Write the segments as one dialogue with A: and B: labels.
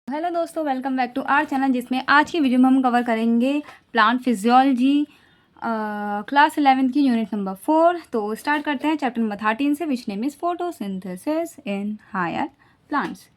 A: Hello दोस्तों, welcome back to our channel, जिसमें आज की वीडियो में हम कवर करेंगे प्लांट फिजियोलॉजी क्लास 11 की यूनिट नंबर 4। तो स्टार्ट करते हैं चैप्टर नंबर 13 से, which name is photosynthesis in higher plants.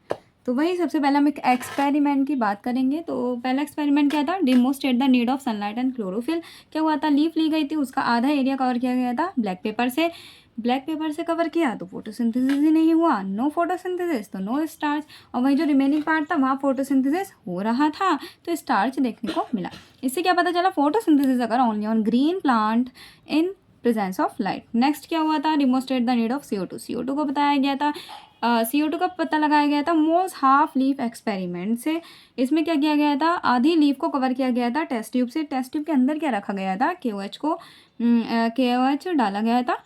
A: तो वही सबसे पहले हम एक एक्सपेरिमेंट की बात करेंगे। तो पहला एक्सपेरिमेंट क्या था? Demonstrate the need of sunlight and chlorophyll. क्या हुआ था? लीफ ली गई थी, उसका आधा एरिया कवर किया गया था ब्लैक पेपर से। ब्लैक पेपर से कवर किया तो फोटोसिंथेसिस ही नहीं हुआ, नो फोटोसिंथेसिस तो नो स्टार्च। और वही जो रिमेनिंग पार्ट था वहाँ फोटोसिंथेसिस हो रहा था, तो स्टार्च देखने को मिला। इससे क्या पता चला? फोटोसिंथेसिस अगर only on green plant in presence of light. Next क्या हुआ था? Demonstrate the need of CO2। CO2 को बताया गया था, CO2 का पता लगाया गया था मोस्ट हाफ लीफ एक्सपेरिमेंट से। इसमें क्या किया गया था? आधी लीफ को कवर किया गया था टेस्ट ट्यूब से। टेस्ट ट्यूब के अंदर क्या रखा गया था? KOH डाला गया था।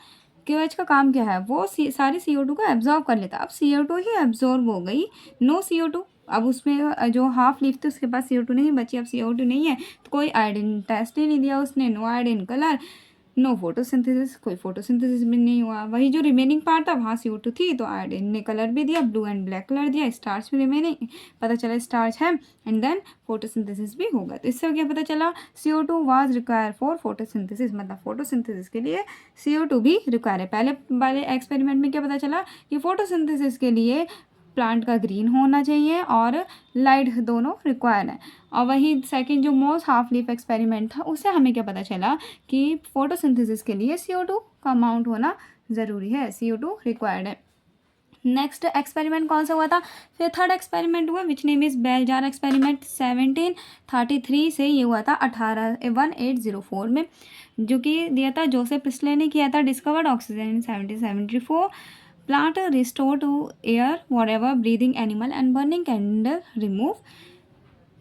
A: KOH का काम क्या है? वो सारी CO2 को एब्जॉर्ब कर लेता। अब CO2 ही एब्जॉर्ब हो गई, नो CO2। अब उसमें जो हाफ लीफ थी उसके पास CO2 नहीं बची। अब CO2 नहीं है तो कोई आयोडीन टेस्ट ही नहीं दिया उसने, no iodine colour, no photosynthesis, कोई फोटोसिंथेसिस भी नहीं हुआ। वही जो रिमेनिंग पार्ट था वहाँ CO2 थी, तो आयोडीन ने कलर भी दिया, ब्लू एंड ब्लैक कलर दिया, स्टार्च भी रिमेनिंग, पता चला स्टार्च है, एंड देन फोटोसिंथेसिस भी होगा। तो इससे क्या पता चला? CO2 was require for photosynthesis, मतलब फोटोसिंथेसिस के लिए CO2 भी रिक्वायर है। पहले वाले एक्सपेरिमेंट में क्या पता चला कि फोटोसिंथेसिस के लिए प्लांट का ग्रीन होना चाहिए और लाइट दोनों रिक्वायर है। और वही सेकंड जो मोस्ट हाफ लीफ एक्सपेरिमेंट था, उससे हमें क्या पता चला कि फोटोसिंथेसिस के लिए CO2 का अमाउंट होना ज़रूरी है, CO2 रिक्वायर्ड है। नेक्स्ट एक्सपेरिमेंट कौन सा हुआ था? फिर थर्ड एक्सपेरिमेंट हुआ, which name is bell jar experiment. 1733 से ये हुआ था 1804 में, जो कि दिया था जोसेफ प्रिस्ले ने किया था। Discovered oxygen in 1774। Plant restore to air whatever breathing animal and burning candle remove.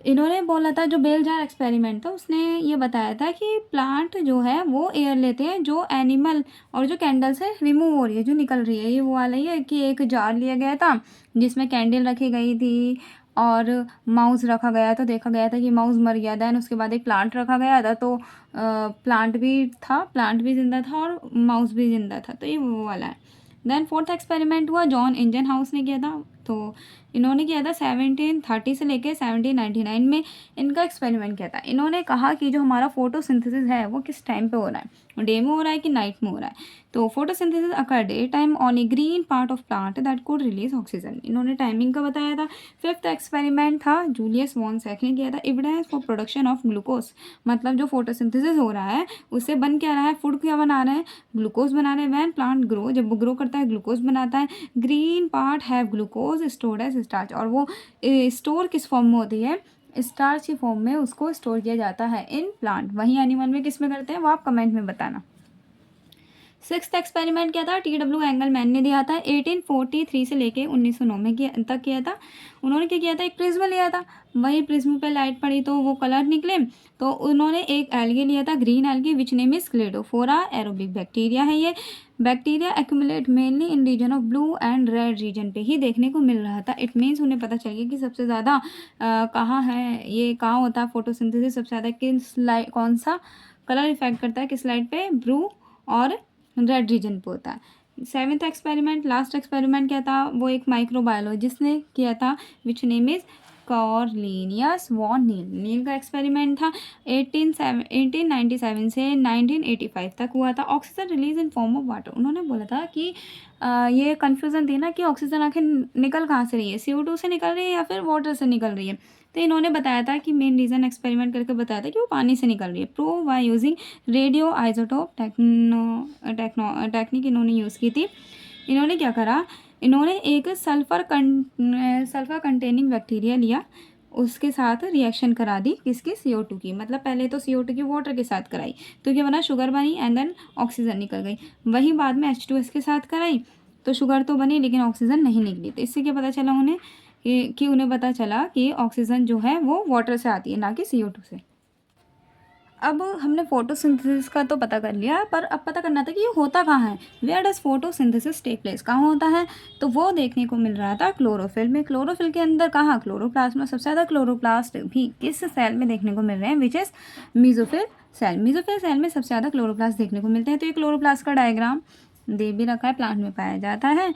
A: इन्होंने बोला था, जो बेल जार एक्सपेरिमेंट था उसने ये बताया था कि प्लांट जो है वो एयर लेते हैं जो एनिमल और जो कैंडल से रिमूव हो रही है, जो निकल रही है। ये वो वाला ही है कि एक जार लिया गया था जिसमें कैंडल रखी गई थी और माउस रखा गया था। देखा गया था कि माउस मर गया, दैन उसके बाद एक प्लांट रखा गया था, तो प्लांट भी था, प्लांट भी जिंदा था और माउस भी जिंदा था। तो ये वो वाला है। देन फोर्थ एक्सपेरिमेंट हुआ, जॉन इंजन हाउस ने किया था। तो इन्होंने किया था 1730 से लेके 1799 में इनका एक्सपेरिमेंट किया था। इन्होंने कहा कि जो हमारा फोटोसिंथेसिस है वो किस टाइम पे हो रहा है, डे में हो रहा है कि नाइट में हो रहा है। तो photosynthesis occur day time on A green part of plant that could release oxygen. इन्होंने टाइमिंग का बताया था। फिफ्थ एक्सपेरिमेंट था, जूलियस वॉन सैक ने किया था, evidence for production of glucose. मतलब जो फोटोसिंथेसिस हो रहा है उससे बन क्या रहा है? फूड क्या बना रहे हैं? ग्लूकोज बना रहे हैं। वैन प्लांट ग्रो, जब वो ग्रो करता है ग्लूकोज बनाता है। Green part have glucose stored as starch. और वो स्टोर किस फॉर्म में होती है? स्टार्च की फॉर्म में उसको स्टोर किया जाता है इन प्लांट। वहीं एनिमल में किस में करते हैं वो आप कमेंट में बताना। सिक्स्थ एक्सपेरिमेंट क्या था? TW एंगलमैन ने दिया था, 1843 से लेके 1909 में तक किया था। उन्होंने क्या किया था? एक प्रिज्म लिया था, वही प्रिज्म पे लाइट पड़ी तो वो कलर निकले। तो उन्होंने एक एल्गी लिया था, green algae, which name is Cladophora aerobic bacteria है। ये bacteria accumulate mainly in region of blue and red region पे ही देखने को मिल रहा था। इट मीन्स उन्हें पता चल गया कि सबसे ज़्यादा कहाँ है, ये कहाँ होता है फोटोसिंथेसिस सबसे ज़्यादा, किस लाइट, कौन सा कलर इफेक्ट करता है किस लाइट पे? ब्लू और रेड रीजन पे होता है। सेवेंथ एक्सपेरिमेंट, लास्ट एक्सपेरिमेंट क्या था? वो एक माइक्रोबायोलॉजिस्ट ने किया था, विच नेम इज कॉर्लिनियस वॉन नील। नील का एक्सपेरिमेंट था, 1897 से 1985 तक हुआ था। Oxygen release in form of water. उन्होंने बोला था कि ये कन्फ्यूज़न थी ना कि ऑक्सीजन आखिर निकल कहाँ से रही है, CO2 से निकल रही है या फिर वाटर से निकल रही है। तो इन्होंने बताया था कि मेन रीज़न एक्सपेरिमेंट करके बताया था कि वो पानी से निकल रही है। Prove by using radio isotope technique इन्होंने यूज़ की थी। इन्होंने क्या करा? इन्होंने एक सल्फ़र कंटेनिंग बैक्टीरिया लिया, उसके साथ रिएक्शन करा दी, किसकी? CO2 की। मतलब पहले तो CO2 की वाटर के साथ कराई तो क्या बना? शुगर बनी एंड देन ऑक्सीजन निकल गई। वही बाद में H2S के साथ कराई तो शुगर तो बनी लेकिन ऑक्सीजन नहीं निकली। तो इससे क्या पता चला उन्हें कि उन्हें पता चला कि ऑक्सीजन जो है वो वाटर से आती है, ना कि CO2 से। अब हमने फोटोसिंथेसिस का तो पता कर लिया, पर अब पता करना था कि ये होता कहाँ है। Where does photosynthesis take place? कहाँ होता है? तो वो देखने को मिल रहा था क्लोरोफिल में। क्लोरोफिल के अंदर कहाँ? क्लोरोप्लास्ट में। सबसे ज़्यादा क्लोरोप्लास्ट भी किस सेल में देखने को मिल रहे हैं? Which is mesophyll cell. Mesophyll cell में सबसे ज़्यादा क्लोरोप्लास्ट देखने को मिलते हैं। तो ये क्लोरोप्लास्ट का डायग्राम दे भी रखा है, प्लांट में पाया जाता है।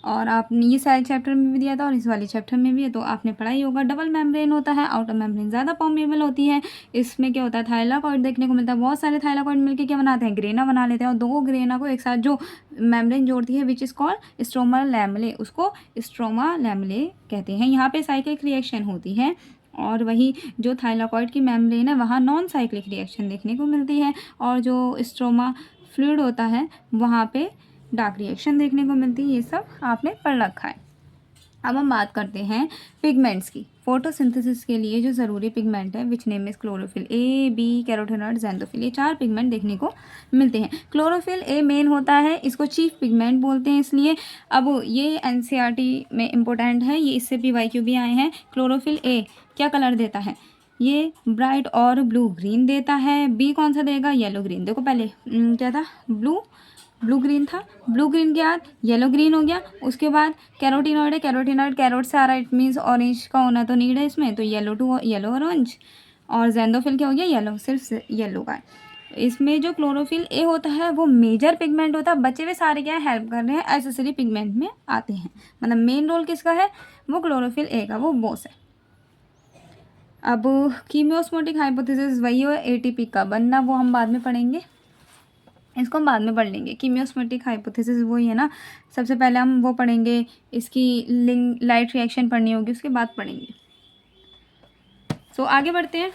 A: और आपने ये सारे चैप्टर में भी दिया था और इस वाले चैप्टर में भी है, तो आपने पढ़ा ही होगा। डबल मेम्ब्रेन होता है, आउटर मेम्ब्रेन ज़्यादा परमेबल होती है। इसमें क्या होता है, थाइलाकॉइड देखने को मिलता है। बहुत सारे थाइलाकॉइड मिलकर क्या बनाते हैं, ग्रेना बना लेते हैं, और दो ग्रेना को एक साथ जो मेम्ब्रेन जोड़ती है विच इज़ कॉल्ड स्ट्रोमा लैमेले, उसको स्ट्रोमा लैमेले कहते हैं। यहाँ पे साइक्लिक रिएक्शन होती है, और वही जो थाइलाकॉइड की मेम्ब्रेन है वहाँ नॉन साइक्लिक रिएक्शन देखने को मिलती है, और जो स्ट्रोमा फ्लूइड होता है वहाँ पे डार्क रिएक्शन देखने को मिलती है। ये सब आपने पढ़ रखा है। अब हम बात करते हैं पिगमेंट्स की। फोटोसिंथेसिस के लिए जो ज़रूरी पिगमेंट है which name is chlorophyll A, B, carotenoid, xanthophyll, ये 4 पिगमेंट देखने को मिलते हैं। क्लोरोफिल ए मेन होता है, इसको चीफ पिगमेंट बोलते हैं इसलिए। अब ये एनसीईआरटी में इम्पोर्टेंट है, ये इससे PYQ भी आए हैं। क्लोरोफिल ए क्या कलर देता है, ये ब्राइट और ब्लू ग्रीन देता है। बी कौन सा देगा, येलो ग्रीन। देखो पहले क्या था, ब्लू ग्रीन था, ब्लू ग्रीन के बाद येलो ग्रीन हो गया। उसके बाद कैरोटीनॉइड है, कैरोटीनॉइड कैरोट से आ रहा है, इट मीन्स ऑरेंज का होना तो नीड है इसमें, तो येलो टू येलो ऑरेंज। और ज़ैंथोफिल क्या हो गया, येलो, सिर्फ येलो का है। इसमें जो क्लोरोफिल ए होता है वो मेजर पिगमेंट होता है, बचे हुए सारे क्या है, हेल्प कर रहे हैं, एसेसरी पिगमेंट में आते हैं। मतलब मेन रोल किसका है, वो क्लोरोफिल ए का, वो बॉस है। अब कीमियोस्मोटिक हाइपोथेसिस वही है, ATP का बनना, वो हम बाद में पढ़ेंगे, इसको हम बाद में पढ़ लेंगे। कीमियोस्मोटिक हाइपोथेसिस वही है ना, सबसे पहले हम वो पढ़ेंगे, इसकी लिंक लाइट रिएक्शन पढ़नी होगी, उसके बाद पढ़ेंगे। सो आगे बढ़ते हैं।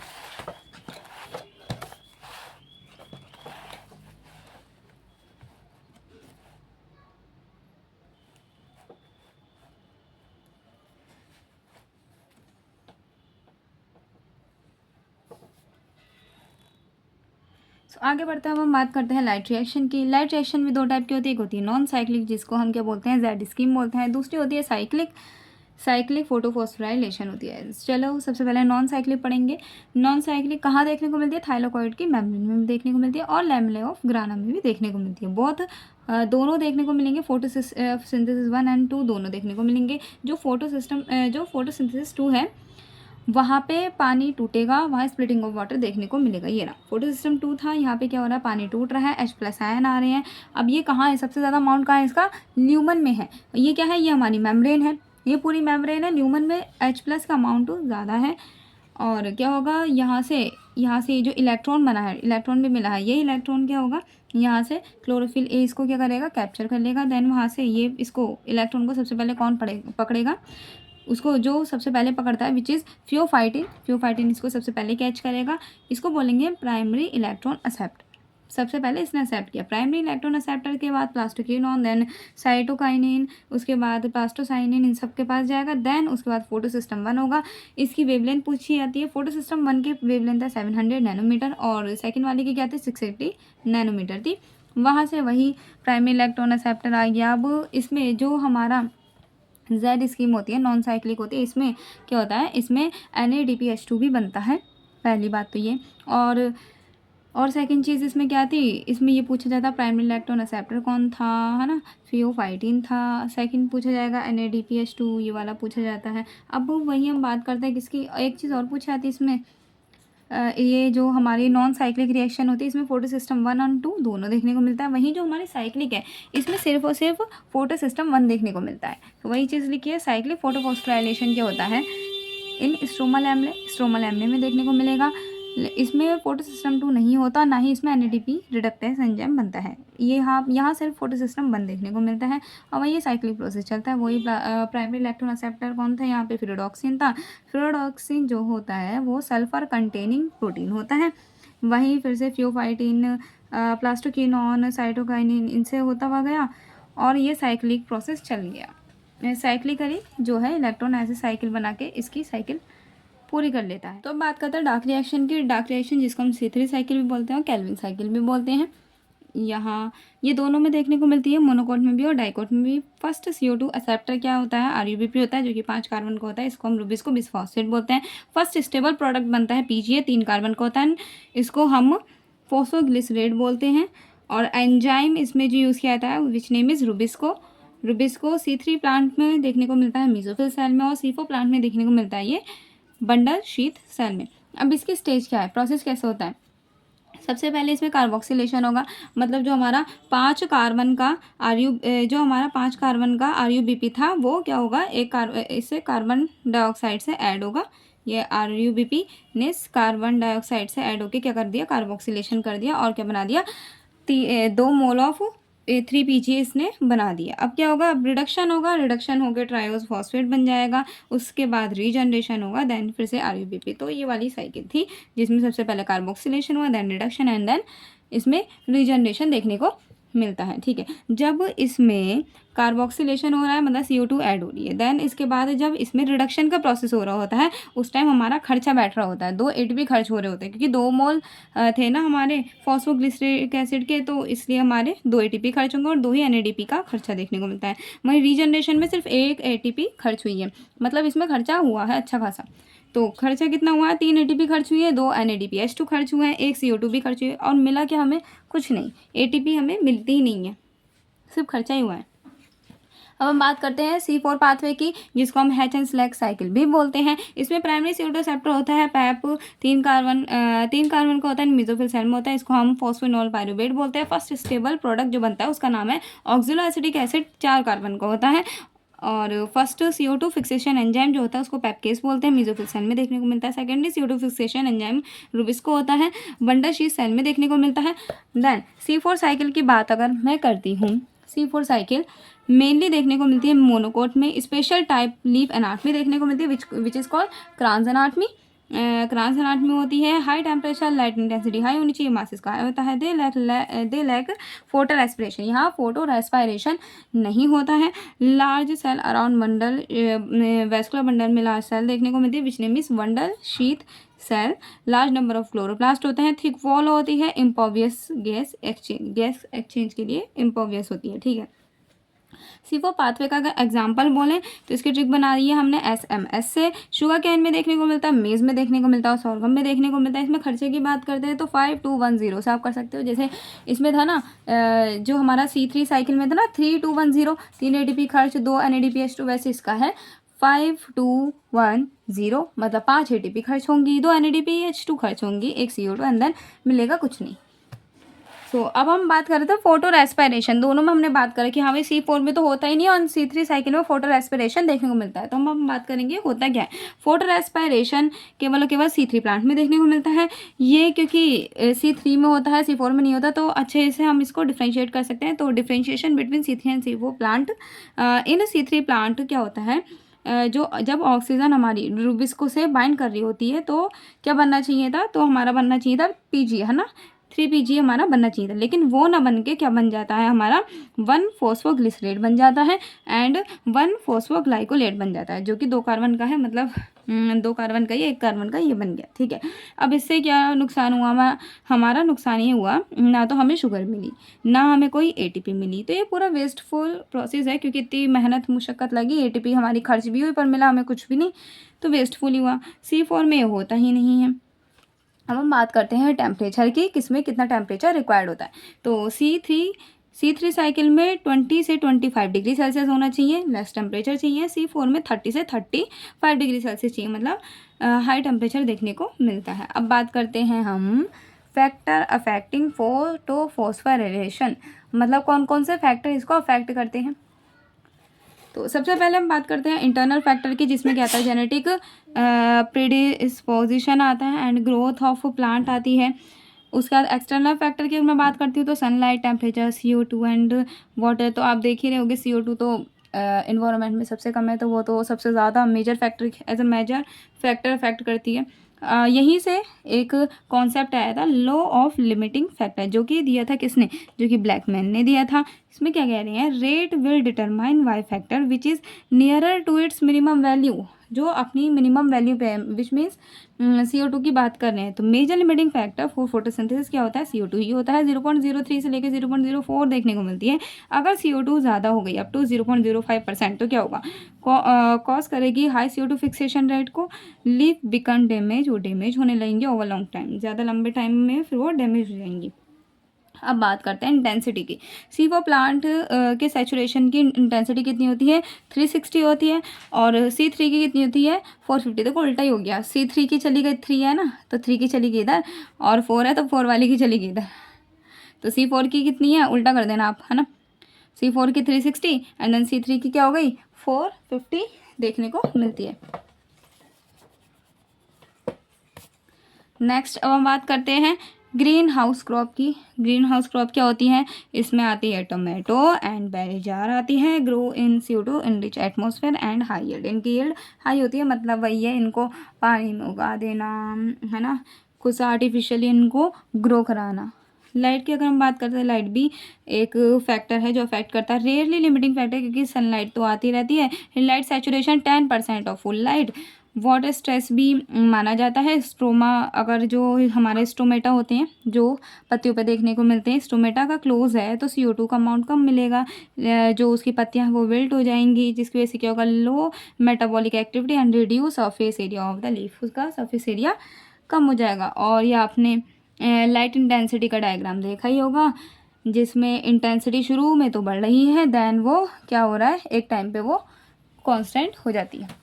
A: आगे बढ़ते हैं, अब हम बात करते हैं लाइट रिएक्शन की। लाइट रिएक्शन भी दो टाइप की होती है, एक होती है नॉन साइक्लिक, जिसको हम क्या बोलते हैं, जेड स्कीम बोलते हैं। दूसरी होती है साइक्लिक फोटोफॉस्फोराइलेशन होती है। चलो सबसे पहले नॉन साइक्लिक पढ़ेंगे। नॉन साइक्लिक कहाँ देखने को मिलती है, थाइलाकॉइड की मेम्ब्रेन में भी देखने को मिलती है, और लैमेला ऑफ ग्राना में भी देखने को मिलती है। बहुत दोनों देखने को मिलेंगे, फोटोसिंथेसिस 1 और 2 दोनों देखने को मिलेंगे। जो फोटोसिंथेसिस 2 है वहाँ पे पानी टूटेगा, वहाँ स्प्लिटिंग ऑफ वाटर देखने को मिलेगा। ये ना फोटो सिस्टम 2 था, यहाँ पे क्या हो रहा है, पानी टूट रहा है, H+ आयन आ रहे हैं। अब ये कहाँ है, सबसे ज़्यादा अमाउंट कहाँ है इसका, ल्यूमन में है। ये क्या है, ये हमारी मेम्ब्रेन है, ये पूरी मेम्ब्रेन है, ल्यूमन में H+ का अमाउंट ज़्यादा है। और क्या होगा, यहाँ से जो इलेक्ट्रॉन बना है, इलेक्ट्रॉन भी मिला है, ये इलेक्ट्रॉन क्या होगा, यहाँ से क्लोरोफिल ए इसको क्या करेगा, कैप्चर कर लेगा। देन वहाँ से ये इसको इलेक्ट्रॉन को सबसे पहले कौन पकड़ेगा, उसको जो सबसे पहले पकड़ता है विच इज़ फ्योफाइटिन इसको सबसे पहले कैच करेगा। इसको बोलेंगे प्राइमरी इलेक्ट्रॉन एक्सेप्ट। सबसे पहले इसने एक्सेप्ट किया। प्राइमरी इलेक्ट्रॉन एक्सेप्टर के बाद प्लास्टोक्विनोन, देन साइटोकाइनिन, उसके बाद प्लास्टोसाइनिन, इन सब के पास जाएगा। देन उसके बाद फोटो सिस्टम 1 होगा। इसकी वेवलेंथ पूछी जाती है। फोटो सिस्टम 1 की वेवलेंथ है 700 नैनोमीटर, और सेकेंड वाले की क्या थी, 680 नैनोमीटर थी। वहाँ से वही प्राइमरी इलेक्ट्रॉन एक्सेप्टर आ गया। अब इसमें जो हमारा जेड स्कीम होती है, नॉन साइक्लिक होती है, इसमें क्या होता है, इसमें NADPH2 भी बनता है। पहली बात तो ये, और सेकंड चीज़ इसमें क्या थी, इसमें ये पूछा जाता है प्राइमरी इलेक्ट्रॉन एक्सेप्टर कौन था, है ना, फियोफाइटिन था। सेकंड पूछा जाएगा NADPH2, ये वाला पूछा जाता है। अब वही हम बात करते हैं किसकी, एक चीज़ और पूछी जाती है इसमें, ये जो हमारी नॉन साइक्लिक रिएक्शन होती है इसमें फोटो सिस्टम 1 और 2 दोनों देखने को मिलता है। वहीं जो हमारी साइक्लिक है इसमें सिर्फ और सिर्फ फोटो सिस्टम 1 देखने को मिलता है। तो वही चीज़ लिखी है, साइक्लिक फोटोफॉस्फोराइलेशन क्या होता है, इन स्ट्रोमा लैमेले में देखने को मिलेगा। इसमें फोटो सिस्टम 2 नहीं होता, ना ही इसमें NADP रिडक्टेज एंजाइम बनता है। ये यहाँ सिर्फ फोटो सिस्टम 1 देखने को मिलता है, और वही साइक्लिक प्रोसेस चलता है। वही प्राइमरी इलेक्ट्रॉन एक्सेप्टर कौन था, यहाँ पे फिरोडॉक्सिन था। फिरोडॉक्सिन जो होता है वो सल्फर कंटेनिंग प्रोटीन होता है। वहीं फिर से फ्योफाइटिन, प्लास्टोक्विनोन, साइटोकाइनिन, इनसे होता हुआ गया, और ये साइक्लिक प्रोसेस चल गया। साइक्लिकली जो है इलेक्ट्रॉन ऐसे साइकिल बना के इसकी साइकिल पूरी कर लेता है। तो अब बात करते हैं डार्क रिएक्शन की। डार्क रिएक्शन जिसको हम C3 साइकिल भी बोलते हैं और केल्विन साइकिल भी बोलते हैं, यहाँ ये दोनों में देखने को मिलती है, मोनोकोट में भी और डाइकोट में भी। फर्स्ट CO2 एक्सेप्टर क्या होता है, RUBP होता है, जो कि 5 कार्बन का होता है, इसको हम रुबिस्को बिसफॉस्फेट बोलते हैं। फर्स्ट स्टेबल प्रोडक्ट बनता है PGA, 3 कार्बन का होता है, इसको हम फोस्फोग्लिसरेट बोलते हैं। और एंजाइम इसमें जो यूज़ किया जाता है which name is Rubisco C3 plant में देखने को मिलता है, मीसोफिल सेल में, और C4 प्लांट में देखने को मिलता है ये बंडल शीथ सेल में। अब इसकी स्टेज क्या है, प्रोसेस कैसे होता है, सबसे पहले इसमें कार्बोक्सिलेशन होगा, मतलब जो हमारा 5 कार्बन का RuBP था वो क्या होगा, इससे कार्बन डाइऑक्साइड से ऐड होगा। ये RuBP ने कार्बन डाइऑक्साइड से ऐड होके क्या कर दिया, कार्बोक्सिलेशन कर दिया और क्या बना दिया, 2 मोल ऑफ 3PG इसने बना दिया। अब क्या होगा, अब रिडक्शन होगा, रिडक्शन होकर ट्रायोज फॉस्फेट बन जाएगा, उसके बाद रीजनरेशन होगा, देन फिर से RuBP। तो ये वाली साइकिल थी जिसमें सबसे पहले कार्बोक्सिलेशन हुआ, देन रिडक्शन एंड देन इसमें रीजनरेशन देखने को मिलता है। ठीक है, जब इसमें कार्बोक्सिलेशन हो रहा है मतलब CO2 ऐड हो रही है, देन इसके बाद जब इसमें रिडक्शन का प्रोसेस हो रहा होता है उस टाइम हमारा खर्चा बैठ रहा होता है, 2 ATP खर्च हो रहे होते हैं, क्योंकि 2 मोल थे ना हमारे फॉस्फोग्लिसरिक एसिड के, तो इसलिए हमारे 2 ATP खर्च होंगे और 2 ही NADP का खर्चा देखने को मिलता है। वहीं रीजनरेशन में सिर्फ 1 ATP खर्च हुई है, मतलब इसमें खर्चा हुआ है अच्छा खासा। तो खर्चा कितना हुआ है, 3 ATP खर्च हुई है, 2 NADPH2 खर्च हुए हैं, 1 CO2 भी खर्च हुई है, और मिला क्या हमें, कुछ नहीं, ATP हमें मिलती ही नहीं है, सिर्फ खर्चा ही हुआ है। अब हम बात करते हैं C4 पाथवे की, जिसको हम हैचन स्लैग साइकिल भी बोलते हैं। इसमें प्राइमरी CO2 रिसेप्टर होता है, पैप 3 कार्बन का होता है, मेसोफिल सेल में होता है, इसको हम फॉस्फेनॉल पाइरुवेट बोलते हैं। फर्स्ट स्टेबल प्रोडक्ट जो बनता है उसका नाम है ऑक्सिलो एसिटिक एसिड, 4 कार्बन का होता है। और फर्स्ट CO2 फिक्सेशन एंजाइम जो होता है उसको पैपकेस बोलते हैं, मेसोफिल सेल में देखने को मिलता है। Secondary CO2 fixation enzyme Rubisco होता है, बंडल शीथ सेल में देखने को मिलता है। देन C4 साइकिल की बात अगर मैं करती हूँ, C4 साइकिल मेनली देखने को मिलती है मोनोकोट में, स्पेशल टाइप लीफ एनाटमी देखने को मिलती है which is called Kranz anatomy. Kranz anatomy होती है high temperature, light intensity high होनी चाहिए, मास इसका हाई होता है, दे लैक फोटो रेस्पिरेशन, यहाँ फोटो रेस्पिरेशन नहीं होता है। Large cell around bundle, vascular bundle में लार्ज सेल देखने को मिलती है which name is bundle sheath cell. Large number of chloroplast होते हैं, थिक वॉल होती है, इम्पॉवियस गैस एक्सचेंज के लिए इम्पॉवियस होती है। ठीक है, C4 पाथवे का अगर एग्जाम्पल बोलें तो इसकी ट्रिक बना दी है हमने SMS से। शुगर कैन में देखने को मिलता है, मेज में देखने को मिलता है और सॉर्गम में देखने को मिलता है। इसमें खर्चे की बात करते हैं तो 5210 से आप कर सकते हो, जैसे इसमें था ना जो हमारा C3 साइकिल में था ना 3210, 3 ATP खर्च, 2 NADPH2, वैसे इसका है 5210, मतलब 5 ATP खर्च होंगी, 2 NADPH2 खर्च होंगी, 1 CO2 एंड देन मिलेगा कुछ नहीं। अब हम बात कर रहे थे फोटो रेस्पिरेशन, दोनों में हमने बात करी कि हाँ भाई C4 में तो होता ही नहीं और C3 साइकिल में फोटो रेस्पिरेशन देखने को मिलता है। तो हम बात करेंगे होता क्या है। फोटो रेस्पिरेशन केवल C3 प्लांट में देखने को मिलता है, ये क्योंकि C3 में होता है C4 में नहीं होता, तो अच्छे से हम इसको डिफ्रेंशिएट कर सकते हैं। तो differentiation between C3 and C4 plant, in C3 plant क्या होता है, जब ऑक्सीजन हमारी रुबिस्को से बाइंड कर रही होती है तो क्या बनना चाहिए था, तो हमारा बनना चाहिए था PG, है ना, 3PG हमारा बनना चाहिए था, लेकिन वो ना बन के क्या बन जाता है हमारा 1 फॉस्फोग्लिसरेट बन जाता है एंड 1 फॉस्फोग्लाइकोलेट बन जाता है, जो कि 2 कार्बन का है, मतलब 2 कार्बन का ही 1 कार्बन का ये बन गया। ठीक है, अब इससे क्या नुकसान हुआ, हमारा नुकसान ये हुआ ना तो हमें शुगर मिली ना हमें कोई ATP मिली, तो ये पूरा वेस्टफुल प्रोसेस है, क्योंकि इतनी मेहनत मुशक्क़त लगी, ATP हमारी खर्च भी हुई पर मिला हमें कुछ भी नहीं, तो वेस्टफुल ही हुआ। C4 में होता ही नहीं है। अब हम बात करते हैं टेम्परेचर की, किसमें कितना टेम्परेचर रिक्वायर्ड होता है। तो C3 साइकिल में 20 से 25 डिग्री सेल्सियस होना चाहिए, लेस टेम्परेचर चाहिए। C4 में 30 से 35 डिग्री सेल्सियस चाहिए, मतलब हाई टेम्परेचर देखने को मिलता है। अब बात करते हैं हम फैक्टर अफेक्टिंग फोटोफॉस्फोराइलेशन, मतलब कौन कौन से फैक्टर इसको अफेक्ट करते हैं। तो सबसे पहले हम बात करते हैं इंटरनल फैक्टर की, जिसमें क्या आता है, जेनेटिक प्रीडिस्पोजिशन आता है एंड ग्रोथ ऑफ प्लांट आती है। उसके बाद एक्सटर्नल फैक्टर की मैं बात करती हूँ तो sunlight, temperature, CO2 and water. तो आप देख ही रहे होगे CO2 तो इन्वायरमेंट में सबसे कम है, तो वो तो सबसे ज़्यादा major factor as a major factor affect करती है। यहीं से एक कॉन्सेप्ट आया था लॉ ऑफ लिमिटिंग फैक्टर, जो कि दिया था किसने, जो कि ब्लैकमैन ने दिया था। इसमें क्या कह रहे हैं, rate will determine Y factor which is nearer to its minimum value, जो अपनी मिनिमम वैल्यू पे है, विच मीन्स CO2 की बात कर रहे हैं। तो major limiting factor for photosynthesis क्या होता है, CO2 ही होता है। 0.03 से लेकर 0.04 देखने को मिलती है। अगर CO2 ज़्यादा हो गई अप टू 0.05% तो क्या होगा, कॉज करेगी हाई CO2 फिक्सेशन रेट को, लीफ बिकम डैमेज, वो डैमेज होने लगेंगे ओवर लॉन्ग टाइम, ज़्यादा लंबे टाइम में फिर वो डैमेज हो जाएंगी। अब बात करते हैं इंटेंसिटी की। C4 प्लांट के सैचुरेशन की इंटेंसिटी कितनी होती है, 360 होती है, और C3 की कितनी होती है, 450। देखो उल्टा ही हो गया, C3 की चली गई 3 है ना, तो 3 की चली गई इधर, और 4 है तो 4 वाली की चली गई इधर। तो C4 की कितनी है, उल्टा कर देना आप, है ना। C4 की 360 एंड देन C3 की क्या हो गई, 450 देखने को मिलती है। नेक्स्ट अब हम बात करते हैं ग्रीन हाउस क्रॉप की। ग्रीन हाउस क्रॉप क्या होती है, इसमें आती है टोमेटो एंड बेरी जार आती है। Grow in CO2 in rich atmosphere and high yield. इनकी यील्ड हाई होती है, मतलब वही है, इनको पानी में उगा देना, है ना, कुछ आर्टिफिशियली इनको ग्रो कराना। लाइट की अगर हम बात करते हैं, लाइट भी एक फैक्टर है जो अफेक्ट करता है, रेयरली लिमिटिंग फैक्टर, क्योंकि सनलाइट तो आती रहती है। Light saturation 10% of full light. Water stress भी माना जाता है। स्ट्रोमा, अगर जो हमारे स्टोमेटा होते हैं जो पत्तियों पे देखने को मिलते हैं, स्टोमेटा का क्लोज है तो CO2 का अमाउंट कम मिलेगा, जो उसकी पत्तियां हैं वो विल्ट हो जाएंगी, जिसकी वजह से क्या होगा, low metabolic activity and reduce surface area of the leaf, उसका सरफेस एरिया कम हो जाएगा। और ये आपने लाइट इंटेंसिटी का डायग्राम देखा ही होगा, जिसमें इंटेंसिटी शुरू में तो बढ़ रही है, देन वो क्या हो रहा है, एक टाइम पे वो कांस्टेंट हो जाती है।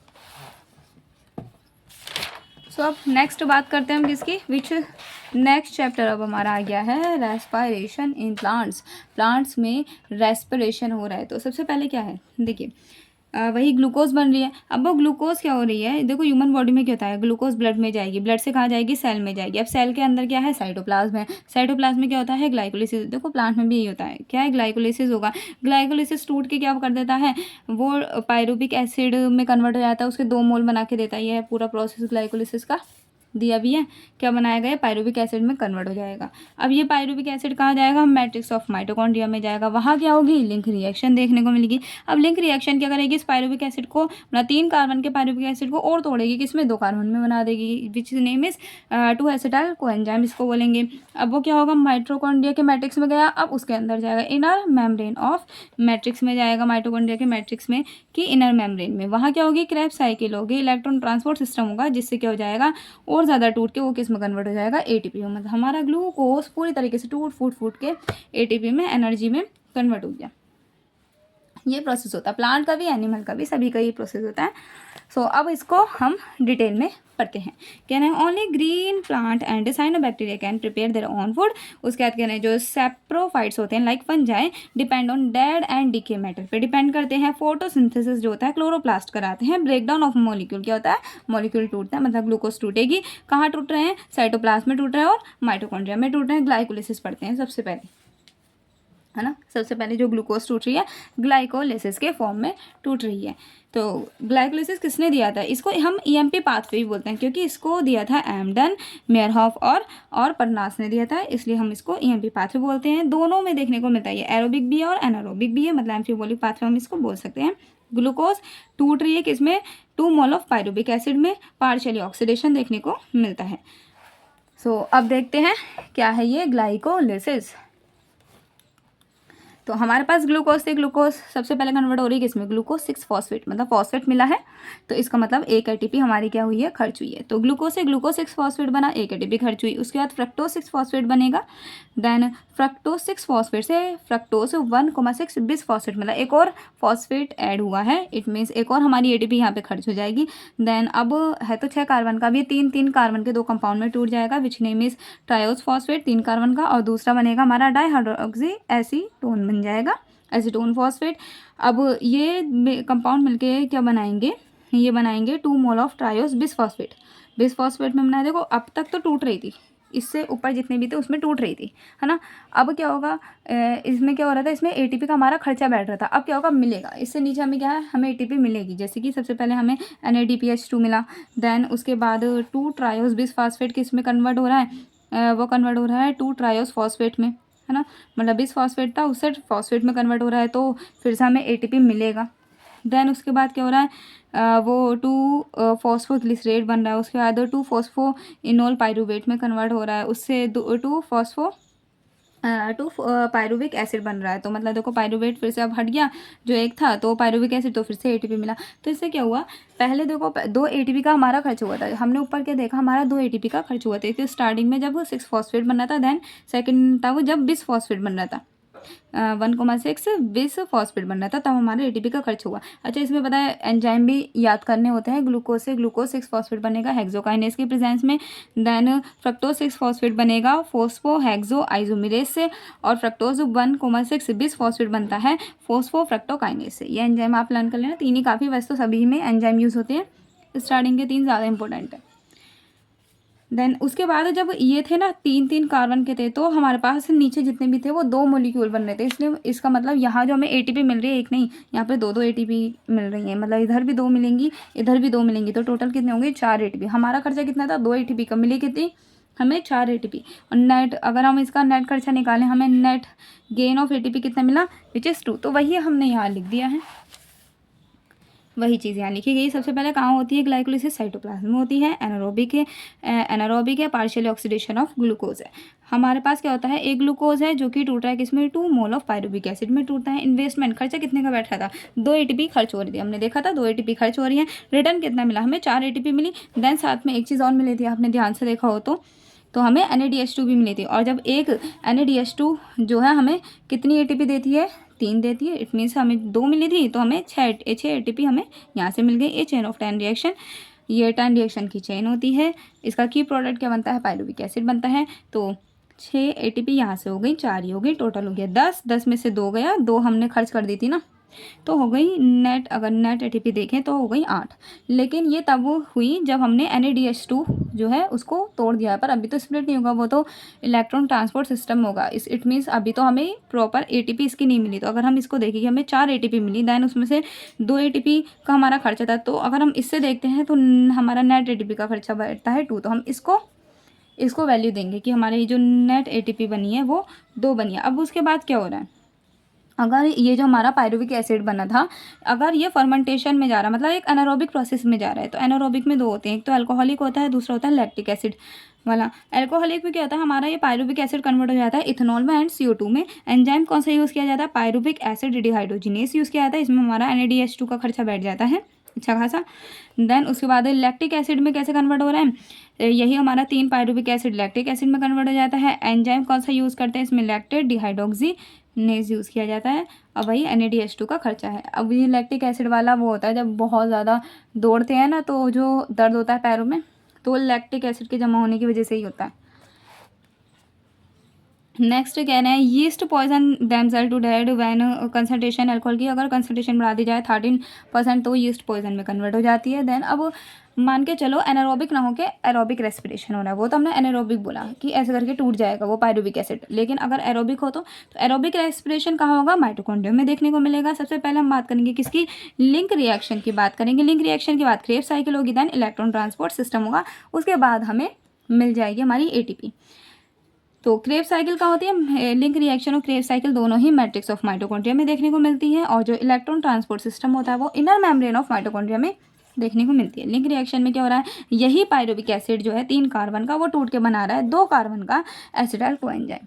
A: सो अब नेक्स्ट बात करते हैं हम किसकी, विच नेक्स्ट चैप्टर अब हमारा आ गया है रेस्पिरेशन इन प्लांट्स। प्लांट्स में रेस्पिरेशन हो रहा है, तो सबसे पहले क्या है, देखिए वही ग्लूकोज बन रही है। अब वो ग्लूकोज क्या हो रही है, देखो ह्यूमन बॉडी में क्या होता है, ग्लूकोज ब्लड में जाएगी, ब्लड से कहाँ जाएगी, सेल में जाएगी। अब सेल के अंदर क्या है, साइटोप्लाज्म है, साइटोप्लाज्म में क्या होता है, ग्लाइकोलिसिस। देखो प्लांट में भी यही होता है, क्या है, ग्लाइकोलिसिस होगा। ग्लाइकोलिसिस टूट के क्या कर देता है, वो पायरुविक एसिड में कन्वर्ट हो जाता है, उसके 2 मोल बना के देता है। ये है पूरा प्रोसेस ग्लाइकोलिसिस का, दिया भी है, क्या बनाया गया, पायरुविक एसिड में कन्वर्ट हो जाएगा। अब ये पायरुविक एसिड कहाँ जाएगा, मैट्रिक्स ऑफ माइटोकॉन्ड्रिया में जाएगा, वहाँ क्या होगी, लिंक रिएक्शन देखने को मिलेगी। अब लिंक रिएक्शन क्या करेगी, इस पायरुविक एसिड को, मतलब 3 कार्बन के पायरुविक एसिड को और तोड़ेगी, किसमें, 2 कार्बन में बना देगी, विच नेम इज 2 एसिटाइल कोएंजाइम इसको बोलेंगे। अब वो क्या होगा, माइटोकॉन्ड्रिया के मैट्रिक्स में गया, अब उसके अंदर जाएगा इनर मेम्ब्रेन ऑफ मैट्रिक्स में जाएगा, माइटोकॉन्ड्रिया के मैट्रिक्स में कि इनर मेम्ब्रेन में, वहाँ क्या होगी, क्रेब्स साइकिल होगी, इलेक्ट्रॉन ट्रांसपोर्ट सिस्टम होगा, जिससे क्या हो जाएगा, और ज़्यादा टूट के वो किस में कन्वर्ट हो जाएगा, ATP में। मतलब हमारा ग्लूकोज पूरी तरीके से टूट फूट के ATP में, एनर्जी में कन्वर्ट हो गया। ये प्रोसेस होता है प्लांट का भी, एनिमल का भी, सभी का ये प्रोसेस होता है। सो अब इसको हम डिटेल में पढ़ते हैं। कहना है only green plant and cyanobacteria can prepare their own food. उसके बाद कहना है जो सैप्रोफाइट्स होते हैं like fungi depend on dead and decay matter पे डिपेंड करते हैं। फोटोसिंथेसिस जो होता है क्लोरोप्लास्ट कराते हैं। ब्रेकडाउन ऑफ मॉलिक्यूल क्या होता है, मॉलिक्यूल टूटता है, मतलब ग्लूकोज टूटेगी, कहाँ टूट रहे हैं, साइटोप्लाज्म में टूट रहे हैं और माइटोकॉन्ड्रिया में टूट रहे हैं। ग्लाइकोलिसिस पढ़ते हैं सबसे पहले, है ना, सबसे पहले जो ग्लूकोज टूट रही है ग्लाइकोलिसिस के फॉर्म में टूट रही है। तो ग्लाइकोलिसिस किसने दिया था, इसको हम EMP पाथवे भी बोलते हैं, क्योंकि इसको दिया था एम्डन, मेयरहॉफ और परनास ने दिया था, इसलिए हम इसको EMP पाथवे बोलते हैं। दोनों में देखने को मिलता है, ये एरोबिक भी है और एनारोबिक भी है, मतलब एम्फिबोलिक पाथवे हम इसको बोल सकते हैं। ग्लूकोज टूट रही है किसमें, 2 मोल ऑफ पायरुविक एसिड में, पार्शियली ऑक्सीडेशन देखने को मिलता है। सो अब देखते हैं क्या है ये ग्लाइकोलिसिस। तो हमारे पास ग्लूकोज से ग्लूकोज सबसे पहले कन्वर्ट हो रही है किसमें, ग्लूकोज 6 फॉस्फेट, मतलब फॉस्फेट मिला है, तो इसका मतलब एक ATP हमारी क्या हुई है, खर्च हुई है। तो ग्लूकोज से ग्लूकोज 6 फॉस्फेट बना, एक ATP खर्च हुई। उसके बाद फ्रक्टोज 6 फॉस्फेट बनेगा, देन फ्रक्टोज 6 फॉस्फेट से फ्रक्टोज 1,6 बिस फॉस्फेट मिला, एक और फॉस्फेट ऐड हुआ है, इट मीन्स एक और हमारी ATP यहाँ पे खर्च हो जाएगी। देन अब है तो 6 कार्बन का भी, 3 कार्बन के 2 कंपाउंड में टूट जाएगा, विच name is triose phosphate 3 carbon का, और दूसरा बनेगा हमारा डाइहाइड्रोक्सी एसीटोन बन जाएगा, एसीटोन फॉस्फेट। अब ये कंपाउंड मिलके क्या बनाएंगे, ये बनाएंगे 2 mole of triose bisphosphate. Bisphosphate में बनाया, देखो अब तक तो टूट रही थी, इससे ऊपर जितने भी थे उसमें टूट रही थी, है ना। अब क्या होगा, इसमें क्या हो रहा था, इसमें ATP का हमारा खर्चा बैठ रहा था, अब क्या होगा, मिलेगा, इससे नीचे हमें क्या है, हमें ATP मिलेगी। जैसे कि सबसे पहले हमें NADPH2 मिला, देन उसके बाद 2 ट्रायोस बिसफॉस्फेट किस में कन्वर्ट हो रहा है, वो कन्वर्ट हो रहा है 2 ट्रायोस फॉस्फेट में, है ना, मतलब बिस फॉस्फेट था उससे फॉस्फेट में कन्वर्ट हो रहा है, तो फिर से हमें ATP मिलेगा। देन उसके बाद क्या हो रहा है, वो 2 फॉस्फोग्लिसरेट बन रहा है, उसके बाद 2 फॉस्फो इनोल पायरुवेट में कन्वर्ट हो रहा है, उससे 2 फॉस्फो टू पायरुविक एसिड बन रहा है। तो मतलब देखो पायरुवेट फिर से अब हट गया जो एक था, तो पायरुविक एसिड, तो फिर से एटीपी मिला। तो इससे क्या हुआ, पहले देखो 2 एटीपी का हमारा खर्च हुआ था, हमने ऊपर क्या देखा, हमारा 2 एटीपी का खर्च हुआ था। तो स्टार्टिंग में जब वो 6 फॉस्फेट बन रहा था, देन सेकंड था वो जब 20 फॉस्फेट बन रहा था, 1,6 20 फॉस्फेट बन रहा था, तब हमारे एटीपी का खर्च हुआ। अच्छा, इसमें पता है एंजाइम भी याद करने होते हैं। ग्लूकोज से ग्लूकोज 6 फॉस्फेट बनेगा हेक्सोकाइनेस की प्रेजेंस में, देन फ्रक्टोज 6 फॉस्फेट बनेगा फोस्फो हेक्सो आइसोमेरेज से, और फ्रक्टोज 1,6 20 फॉस्फेट बनता है फोस्फो फ्रक्टोकाइनेस से। ये एंजाइम आप लर्न कर लेना, 3 ही काफ़ी, वैसे तो सभी में एंजाइम यूज़ होते हैं, स्टार्टिंग के 3 ज़्यादा इंपॉर्टेंट है। देन उसके बाद जब ये थे ना 3 कार्बन के थे, तो हमारे पास नीचे जितने भी थे वो 2 मॉलिक्यूल बन रहे थे। इसलिए इसका मतलब यहाँ जो हमें एटीपी मिल रही है, एक नहीं, यहाँ पे 2 एटीपी मिल रही है, मतलब इधर भी 2 मिलेंगी, इधर भी 2 मिलेंगी, तो टोटल कितने होंगे, 4 एटीपी। हमारा खर्चा कितना था, 2 एटीपी का, मिली कितनी हमें, 4 एटीपी। और नेट, अगर हम इसका नेट खर्चा निकालें, हमें नेट गेन ऑफ एटीपी कितना मिला, विच इज़ 2। तो वही हमने यहाँ लिख दिया है, वही चीज़ यहाँ लिखी गई। सबसे पहले कहाँ होती है ग्लाइकोलिसिस, साइटोप्लाज्म में होती है। एनारोबिक है पार्शियल ऑक्सीडेशन ऑफ ग्लूकोज है। हमारे पास क्या होता है, एक ग्लूकोज है जो कि टूट रहा है किसमें, 2 मोल ऑफ पायरुविक एसिड में टूटता है। इन्वेस्टमेंट खर्चा कितने का बैठ रहा था, 2 एटीपी खर्च हो रही थी, हमने देखा था 2 एटीपी खर्च हो रही है। रिटर्न कितना मिला हमें, 4 एटीपी मिली। देन साथ में एक चीज़ और मिली थी, आपने ध्यान से देखा हो तो हमें NADH2 भी मिली थी। और जब एक NADH2 जो है हमें कितनी एटीपी देती है, 3 देती है। इट मीन्स हमें 2 मिली थी, तो हमें 6 एटीपी हमें यहाँ से मिल गई। ये चेन ऑफ 10 रिएक्शन, ये 10 रिएक्शन की चेन होती है। इसका की प्रोडक्ट क्या बनता है, पायरुविक एसिड बनता है। तो 6 एटीपी यहाँ से हो गई, 4 ही हो गई, टोटल हो गया 10। 10 में से 2 गया, 2 हमने खर्च कर दी थी ना, तो हो गई नेट, अगर नेट एटीपी देखें तो हो गई 8। लेकिन ये तब वो हुई जब हमने NADH2 जो है उसको तोड़ दिया है, पर अभी तो स्प्लिट नहीं होगा, वो तो इलेक्ट्रॉन ट्रांसपोर्ट सिस्टम होगा। इट मीन्स अभी तो हमें प्रॉपर एटीपी इसकी नहीं मिली। तो अगर हम इसको देखें कि हमें 4 एटीपी मिली, दैन उसमें से 2 एटीपी का हमारा खर्चा था। तो अगर हम इससे देखते हैं तो हमारा नेट एटीपी का खर्चा बैठता है 2। तो हम इसको वैल्यू देंगे कि हमारी जो नेट एटीपी बनी है वो 2 बनी है। अब उसके बाद क्या हो रहा है, अगर ये जो हमारा पायरुविक एसिड बना था, अगर ये फर्मेंटेशन में जा रहा है, मतलब एक एनारोबिक प्रोसेस में जा रहा है, तो एनारोबिक में 2 होते हैं, एक तो अल्कोहलिक होता है, दूसरा होता है लैक्टिक एसिड वाला। अल्कोहलिक में क्या होता है, हमारा ये पायरुविक एसिड कन्वर्ट हो जाता है इथेनॉल में एंड CO2 में। एंजाइम कौन सा यूज़ किया जाता है, पायरुविक एसिड डिहाइड्रोजिनेस यूज़ किया जाता है। इसमें हमारा NADH2 का खर्चा बैठ जाता है अच्छा खासा। देन उसके बाद लैक्टिक एसिड में कैसे कन्वर्ट हो रहा है, यही हमारा 3 पायरुविक एसिड लैक्टिक एसिड में कन्वर्ट हो जाता है। एंजाइम कौन सा यूज़ करते हैं, इसमें लैक्टेट डिहाइड्रोक्सीनेज यूज़ किया जाता है। अब वही NADH2 का खर्चा है। अब ये लैक्टिक एसिड वाला वो होता है जब बहुत ज़्यादा दौड़ते हैं ना, तो जो दर्द होता है पैरों में, तो लैक्टिक एसिड के जमा होने की वजह से ही होता है। नेक्स्ट कह रहे हैं yeast poison themselves to dead when concentration alcohol की, अगर कंसंट्रेशन बढ़ा दी जाए 13% तो यीस्ट पॉइजन में कन्वर्ट हो जाती है। देन अब मान के चलो एनारोबिक ना हो के एरोबिक रेस्पिरेशन हो रहा है, वो तो हमने एनारोबिक बोला कि ऐसे करके टूट जाएगा वो पायरुविक एसिड। लेकिन अगर एरोबिक हो तो एरोबिक रेस्पिरेशन कहाँ होगा, माइटोकॉन्ड्रियम में देखने को मिलेगा। सबसे पहले हम बात करेंगे किसकी, लिंक रिएक्शन की बात करेंगे। लिंक रिएक्शन के बाद क्रेब्स साइकिल होगी, देन इलेक्ट्रॉन ट्रांसपोर्ट सिस्टम होगा, उसके बाद हमें मिल जाएगी हमारी एटीपी। तो क्रेब्स साइकिल क्या होती है, लिंक रिएक्शन और क्रेब्स साइकिल दोनों ही मैट्रिक्स ऑफ माइटोकॉन्ड्रिया में देखने को मिलती है। और जो इलेक्ट्रॉन ट्रांसपोर्ट सिस्टम होता है वो इनर मेम्ब्रेन ऑफ माइटोकॉन्ड्रिया में देखने को मिलती है। लिंक रिएक्शन में क्या हो रहा है, यही पायरुविक एसिड जो है 3 कार्बन का वो टूट के बना रहा है 2 कार्बन का एसिटाइल कोएंजाइम।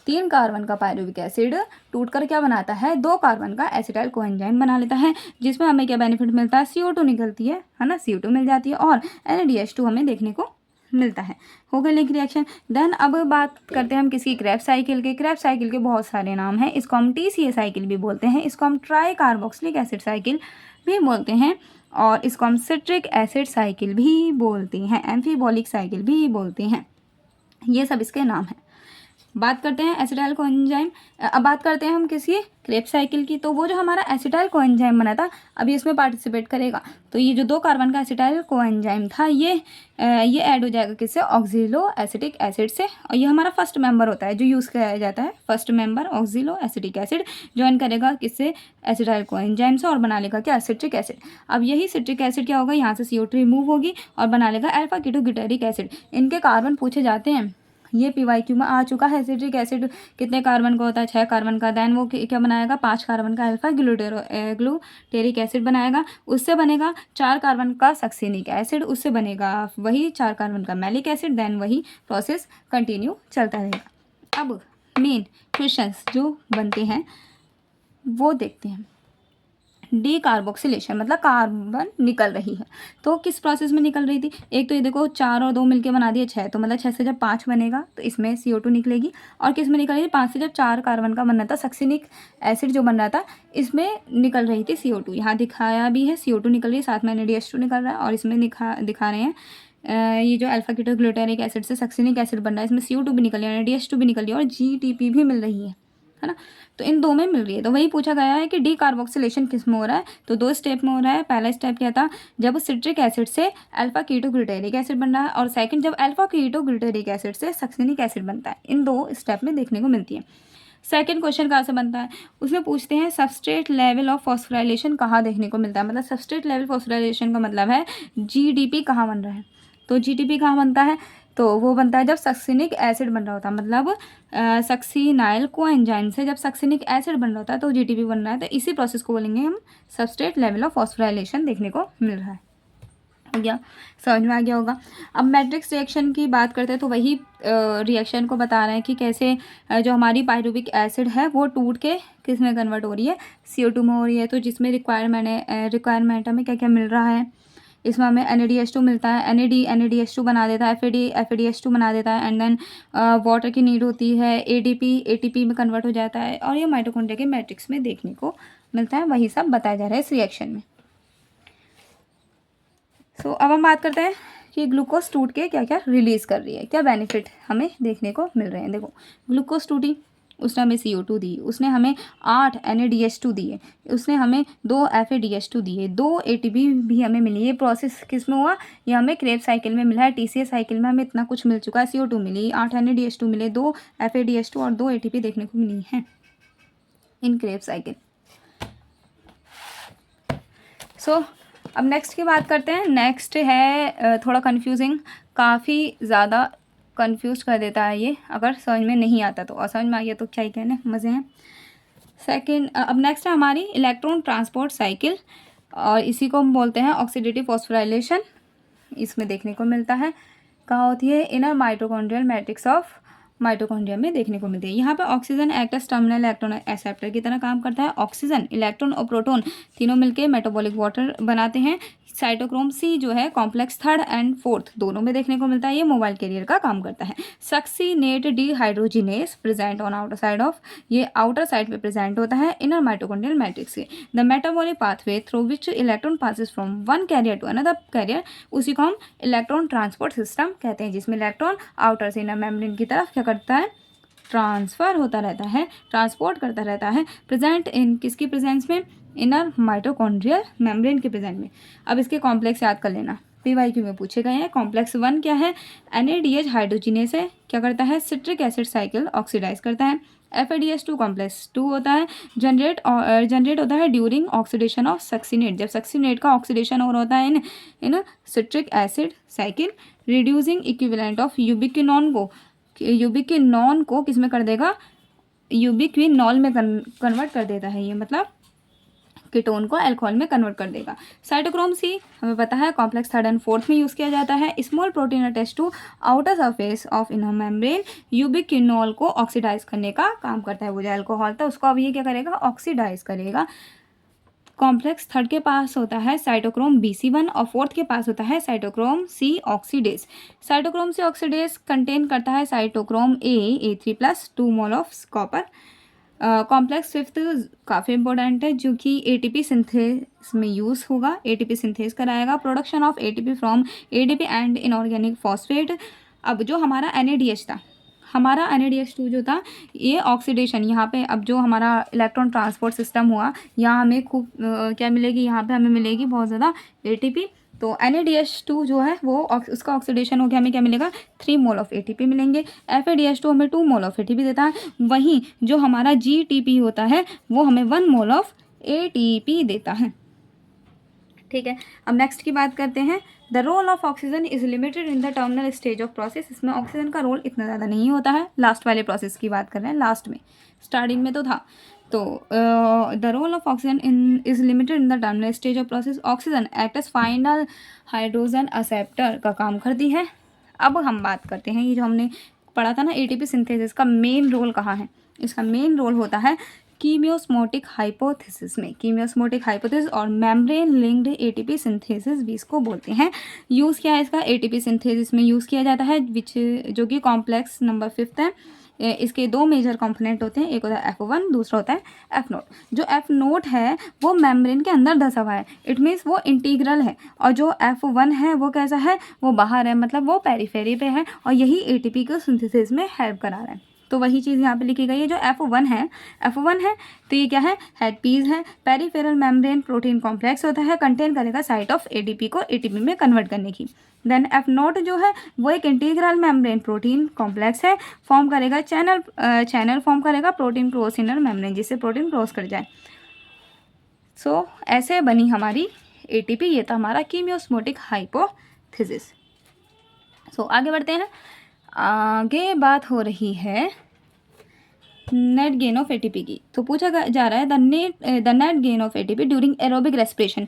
A: 3 कार्बन का पायरुविक एसिड टूटकर क्या बनाता है, 2 कार्बन का एसिटाइल कोएंजाइम बना लेता है, जिसमें हमें क्या बेनिफिट मिलता है, CO2 निकलती है ना, CO2 मिल जाती है, और NADH2 हमें देखने को मिलता है। हो गया लिंक रिएक्शन। देन अब बात करते हैं हम किसकी, क्रेब्स साइकिल के। क्रेब्स साइकिल के बहुत सारे नाम हैं। इसको हम TCA साइकिल भी बोलते हैं, इसको हम ट्राई कार्बोक्सिलिक एसिड साइकिल भी बोलते हैं, और इसको हम सिट्रिक एसिड साइकिल भी बोलते हैं, एम्फीबॉलिक साइकिल भी बोलते हैं। ये सब इसके नाम हैं। बात करते हैं एसिटाइल कोएंजाइम। अब बात करते हैं हम किसी क्रेब्स साइकिल की। तो वो जो हमारा एसिटाइल कोएंजाइम बना था अभी इसमें पार्टिसिपेट करेगा, तो ये जो 2 कार्बन का एसिटाइल कोएंजाइम था ये ऐड हो जाएगा किससे, ऑक्सीलो एसिटिक एसिड से। और ये हमारा फर्स्ट मेंबर होता है जो यूज़ किया जाता है, first member oxaloacetic acid join करेगा किससे, एसिटाइल कोएंजाइम से, और बना लेगा क्या, सिट्रिक एसिड। अब यही सिट्रिक एसिड क्या होगा, यहाँ से CO2 रिमूव होगी और बना लेगा अल्फा कीटोग्लूटारिक एसिड। इनके कार्बन पूछे जाते हैं, ये PYQ में आ चुका है। सिट्रिक एसिड कितने कार्बन का होता है, 6 कार्बन का। देन वो क्या बनाएगा, 5 कार्बन का अल्फा ग्लूटेरिक एसिड बनाएगा, उससे बनेगा 4 कार्बन का सक्सिनिक एसिड, उससे बनेगा वही 4 कार्बन का मैलिक एसिड। देन वही प्रोसेस कंटिन्यू चलता रहेगा। अब मेन क्वेश्चंस जो बनते हैं वो देखते हैं। डीकार्बोक्सिलेशन मतलब कार्बन निकल रही है, तो किस प्रोसेस में निकल रही थी? एक तो ये देखो 4 और 2 मिलके बना दिए 6, तो मतलब 6 से जब 5 बनेगा तो इसमें CO2 निकलेगी। और किस में निकल रही थी? 5 से जब 4 कार्बन का बनना था, सक्सिनिक एसिड जो बन रहा था, इसमें निकल रही थी CO2। यहाँ दिखाया भी है CO2 निकल रही है, साथ में NADH2 निकल रहा है। और इसमें दिखा रहे हैं ये जो अल्फा कीटोग्लूटारिक एसिड से सक्सिनिक एसिड बन रहा है, इसमें CO2 भी निकल रही है, NADH2 भी निकल रही है और GTP भी मिल रही है ना। तो इन दो में मिल रही है। तो वही पूछा गया है कि डीकार्बोक्सिलेशन किस में हो रहा है, तो 2 स्टेप में हो रहा है। पहला स्टेप क्या था? जब सिट्रिक एसिड से अल्फा कीटोग्लूटारिक एसिड बन रहा है, और सेकंड जब अल्फा कीटोग्लूटारिक एसिड से सक्सिनिक एसिड बनता है। इन 2 स्टेप में देखने को मिलती है। सेकंड क्वेश्चन कहाँ से बनता है? उसमें पूछते हैं सबस्ट्रेट लेवल ऑफ फॉस्फोराइलेशन कहाँ देखने को मिलता है। मतलब सबस्ट्रेट लेवल फॉस्फोराइलेशन का मतलब है GDP कहाँ बन रहा है। तो GDP कहाँ बनता है? तो वो बनता है जब सक्सिनिक एसिड बन रहा होता है, मतलब सक्सिनाइल को एंजाइम से जब सक्सिनिक एसिड बन रहा होता है तो GDP बन रहा है। तो इसी प्रोसेस को बोलेंगे हम सबस्ट्रेट लेवल ऑफ फॉस्फोराइलेशन देखने को मिल रहा है। हो गया, समझ में आ गया होगा। अब मैट्रिक्स रिएक्शन की बात करते हैं तो वही रिएक्शन को बता रहे हैं कि कैसे जो हमारी पायरुविक एसिड है वो टूट के किस में कन्वर्ट हो रही है? CO2 में हो रही है। तो जिसमें रिक्वायरमेंट हमें क्या क्या मिल रहा है? इसमें हमें NADH2 मिलता है, NADH2 बना देता है, FADH2 बना देता है, एंड देन वाटर की नीड होती है, ATP में कन्वर्ट हो जाता है, और ये माइटोकॉन्ड्रिया के मैट्रिक्स में देखने को मिलता है। वही सब बताया जा रहा है इस रिएक्शन में। सो अब हम बात करते हैं कि ग्लूकोज टूट के क्या क्या रिलीज़ कर रही है, क्या बेनिफिट हमें देखने को मिल रहे हैं। देखो, ग्लूकोज टूटी, उसने हमें CO2 दी, उसने हमें 8 NADH2 दिए, उसने हमें 2 FADH2 दिए, 2 ATP भी हमें मिली। ये प्रोसेस किस में हुआ? ये हमें क्रेब्स साइकिल में मिला है। TCA साइकिल में हमें इतना कुछ मिल चुका है। CO2 मिली, 8 NADH2 मिले, 2 FADH2 और 2 ATP देखने को मिली हैं इन क्रेब्स साइकिल। सो अब नेक्स्ट की बात करते हैं। नेक्स्ट है थोड़ा कन्फ्यूजिंग, काफ़ी ज़्यादा कंफ्यूज कर देता है ये अगर समझ में नहीं आता तो, और समझ में आ गया तो क्या ही कहने, मज़े हैं। सेकंड, अब नेक्स्ट है हमारी इलेक्ट्रॉन ट्रांसपोर्ट साइकिल, और इसी को हम बोलते हैं ऑक्सीडेटिव फॉस्फोराइलेशन। इसमें देखने को मिलता है, कहाँ होती है? Inner mitochondrial matrix of mitochondria में देखने को मिलती है। यहाँ पे oxygen act as terminal electron acceptor की तरह काम करता है। ऑक्सीजन, इलेक्ट्रॉन और प्रोटॉन तीनों मिलकर मेटाबॉलिक वाटर बनाते हैं। साइटोक्रोम C जो है कॉम्प्लेक्स 3rd एंड 4th दोनों में देखने को मिलता है। ये मोबाइल कैरियर का काम करता है। Succinate dehydrogenase present on outer side of, ये आउटर साइड पे प्रेजेंट होता है इनर माइटोकॉन्ड्रियल मैट्रिक्स के। The metabolic pathway through which electron passes from one carrier to another carrier, उसी को हम इलेक्ट्रॉन ट्रांसपोर्ट सिस्टम कहते हैं, जिसमें इलेक्ट्रॉन आउटर से इनर मेम्ब्रेन की तरफ क्या करता है? ट्रांसफ़र होता रहता है, ट्रांसपोर्ट करता रहता है। प्रेजेंट इन किसकी प्रेजेंस में? इनर माइटोकॉन्ड्रियल मेम्ब्रेन के प्रेजेंट में। अब इसके कॉम्प्लेक्स याद कर लेना, PYQ में पूछे गए हैं। कॉम्प्लेक्स 1 क्या है? NADH हाइड्रोजिनेस है, क्या करता है? सिट्रिक एसिड साइकिल ऑक्सीडाइज करता है। FADH2 कॉम्प्लेक्स 2 होता है, जनरेट होता है ड्यूरिंग ऑक्सीडेशन ऑफ सक्सिनेट, जब सक्सिनेट का ऑक्सीडेशन और होता है in citric acid cycle, reducing equivalent of ubiquinone को किस में कर देगा? यूबिक्विनॉल में कन्वर्ट कर देता है ये, मतलब कीटोन को अल्कोहल में कन्वर्ट कर देगा। साइटोक्रोम C हमें पता है कॉम्प्लेक्स 3rd एंड 4th में यूज़ किया जाता है। Small protein attach to outer surface of inner membrane ubiquinol को ऑक्सीडाइज करने का काम करता है। वो जो अल्कोहल था उसको अब ये क्या करेगा? ऑक्सीडाइज करेगा। कॉम्प्लेक्स 3rd के पास होता है साइटोक्रोम BC1 और 4th के पास होता है cytochrome C oxidase. Cytochrome C oxidase contain करता है cytochrome A3+ 2 mole of copper. Complex 5th काफ़ी इंपॉर्टेंट है, जो कि ATP सिंथेस में यूज़ होगा, ATP सिंथेस कराएगा। Production of ATP from ADP and inorganic phosphate. अब जो हमारा NADH था, हमारा NADH2 जो था, ये ऑक्सीडेशन यहाँ पे, अब जो हमारा इलेक्ट्रॉन ट्रांसपोर्ट सिस्टम हुआ, यहाँ हमें खूब क्या मिलेगी? यहाँ पे हमें मिलेगी बहुत ज़्यादा ATP। तो NADH2 जो है वो उसका ऑक्सीडेशन हो गया, हमें क्या मिलेगा? 3 मोल ऑफ ATP मिलेंगे। FADH2 हमें 2 मोल ऑफ ATP देता है। वहीं जो हमारा GTP होता है वो हमें 1 मोल ऑफ ATP देता है। ठीक है, अब नेक्स्ट की बात करते हैं। The role of oxygen is limited in the terminal stage of process. इसमें ऑक्सीजन का रोल इतना ज़्यादा नहीं होता है। लास्ट वाले प्रोसेस की बात कर रहे हैं, लास्ट में, स्टार्टिंग में तो था। तो the role of oxygen is limited in the terminal stage of process. Oxygen act as final hydrogen acceptor का काम करती है। अब हम बात करते हैं, ये जो हमने पढ़ा था ना एटीपी सिंथेसिस का मेन रोल कहाँ है, इसका मेन रोल होता है कीमियोस्मोटिक हाइपोथेसिस में। कीमियोस्मोटिक हाइपोथेसिस और मेम्ब्रेन लिंक्ड एटीपी सिंथेसिस भी इसको बोलते हैं। यूज़ क्या है इसका, एटीपी सिंथेसिस में यूज़ किया जाता है, जो कि कॉम्प्लेक्स नंबर 5 है। इसके दो मेजर कंपोनेंट होते हैं, एक होता है F1, दूसरा होता है F0। जो F0 है वो मेम्ब्रेन के अंदर धसा हुआ है, इट मीन्स वो इंटीग्रल है, और जो F1 है वो कैसा है, वो बाहर है, मतलब वो पेरीफेरी पे है, और यही एटीपी को सिंथेसिस में हेल्प करा रहा है। तो वही चीज़ यहाँ पे लिखी गई है। जो F1 है तो ये क्या है, हेड पीस है, पेरीफेरल मेम्ब्रेन प्रोटीन कॉम्प्लेक्स होता है, कंटेन करेगा साइट ऑफ एटीपी को एटीपी में कन्वर्ट करने की। देन F0 जो है वो एक इंटीग्रल मेम्ब्रेन प्रोटीन कॉम्प्लेक्स है, फॉर्म करेगा चैनल फॉर्म करेगा प्रोटीन क्रॉस इनर मेम्ब्रेन, जिससे प्रोटीन क्रॉस कर जाए। सो ऐसे बनी हमारी एटीपी। ये था हमारा कीमियोस्मोटिक हाइपोथेसिस। सो आगे बढ़ते हैं। आगे बात हो रही है नेट गेन ऑफ एटीपी की। तो पूछा जा रहा है the net gain of ATP during aerobic respiration.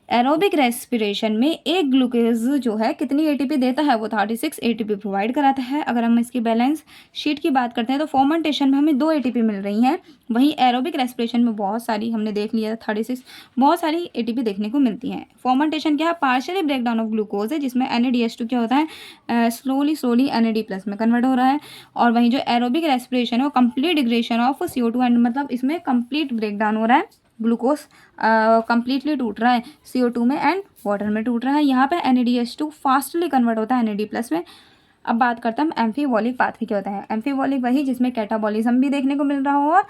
A: Aerobic respiration में एक ग्लूकोज जो है कितनी एटीपी देता है, वो 36 एटीपी प्रोवाइड कराता है। अगर हम इसकी बैलेंस शीट की बात करते हैं तो फर्मेंटेशन में हमें 2 एटीपी मिल रही हैं, वहीं एरोबिक रेस्पिरेशन में बहुत सारी, हमने देख लिया 36, बहुत सारी एटीपी देखने को मिलती हैं। फर्मेंटेशन क्या है, partially break down of glucose है, जिसमें NADH2 क्या होता है, स्लोली NAD+ में कन्वर्ट हो रहा है। और वहीं जो एरोबिक रेस्पिरेशन है वो complete degradation of CO2 and, मतलब इसमें कंप्लीट ब्रेक डाउन हो रहा है, ग्लूकोज कंप्लीटली टूट रहा है CO2 में एंड वाटर में टूट रहा है। यहाँ पे NADH2 फास्टली कन्वर्ट होता है NAD+ में। अब बात करते हैं एम्फीबॉलिक पाथवे क्या होता है। एम्फीबॉलिक वही जिसमें कैटाबॉलिज्म भी देखने को मिल रहा हो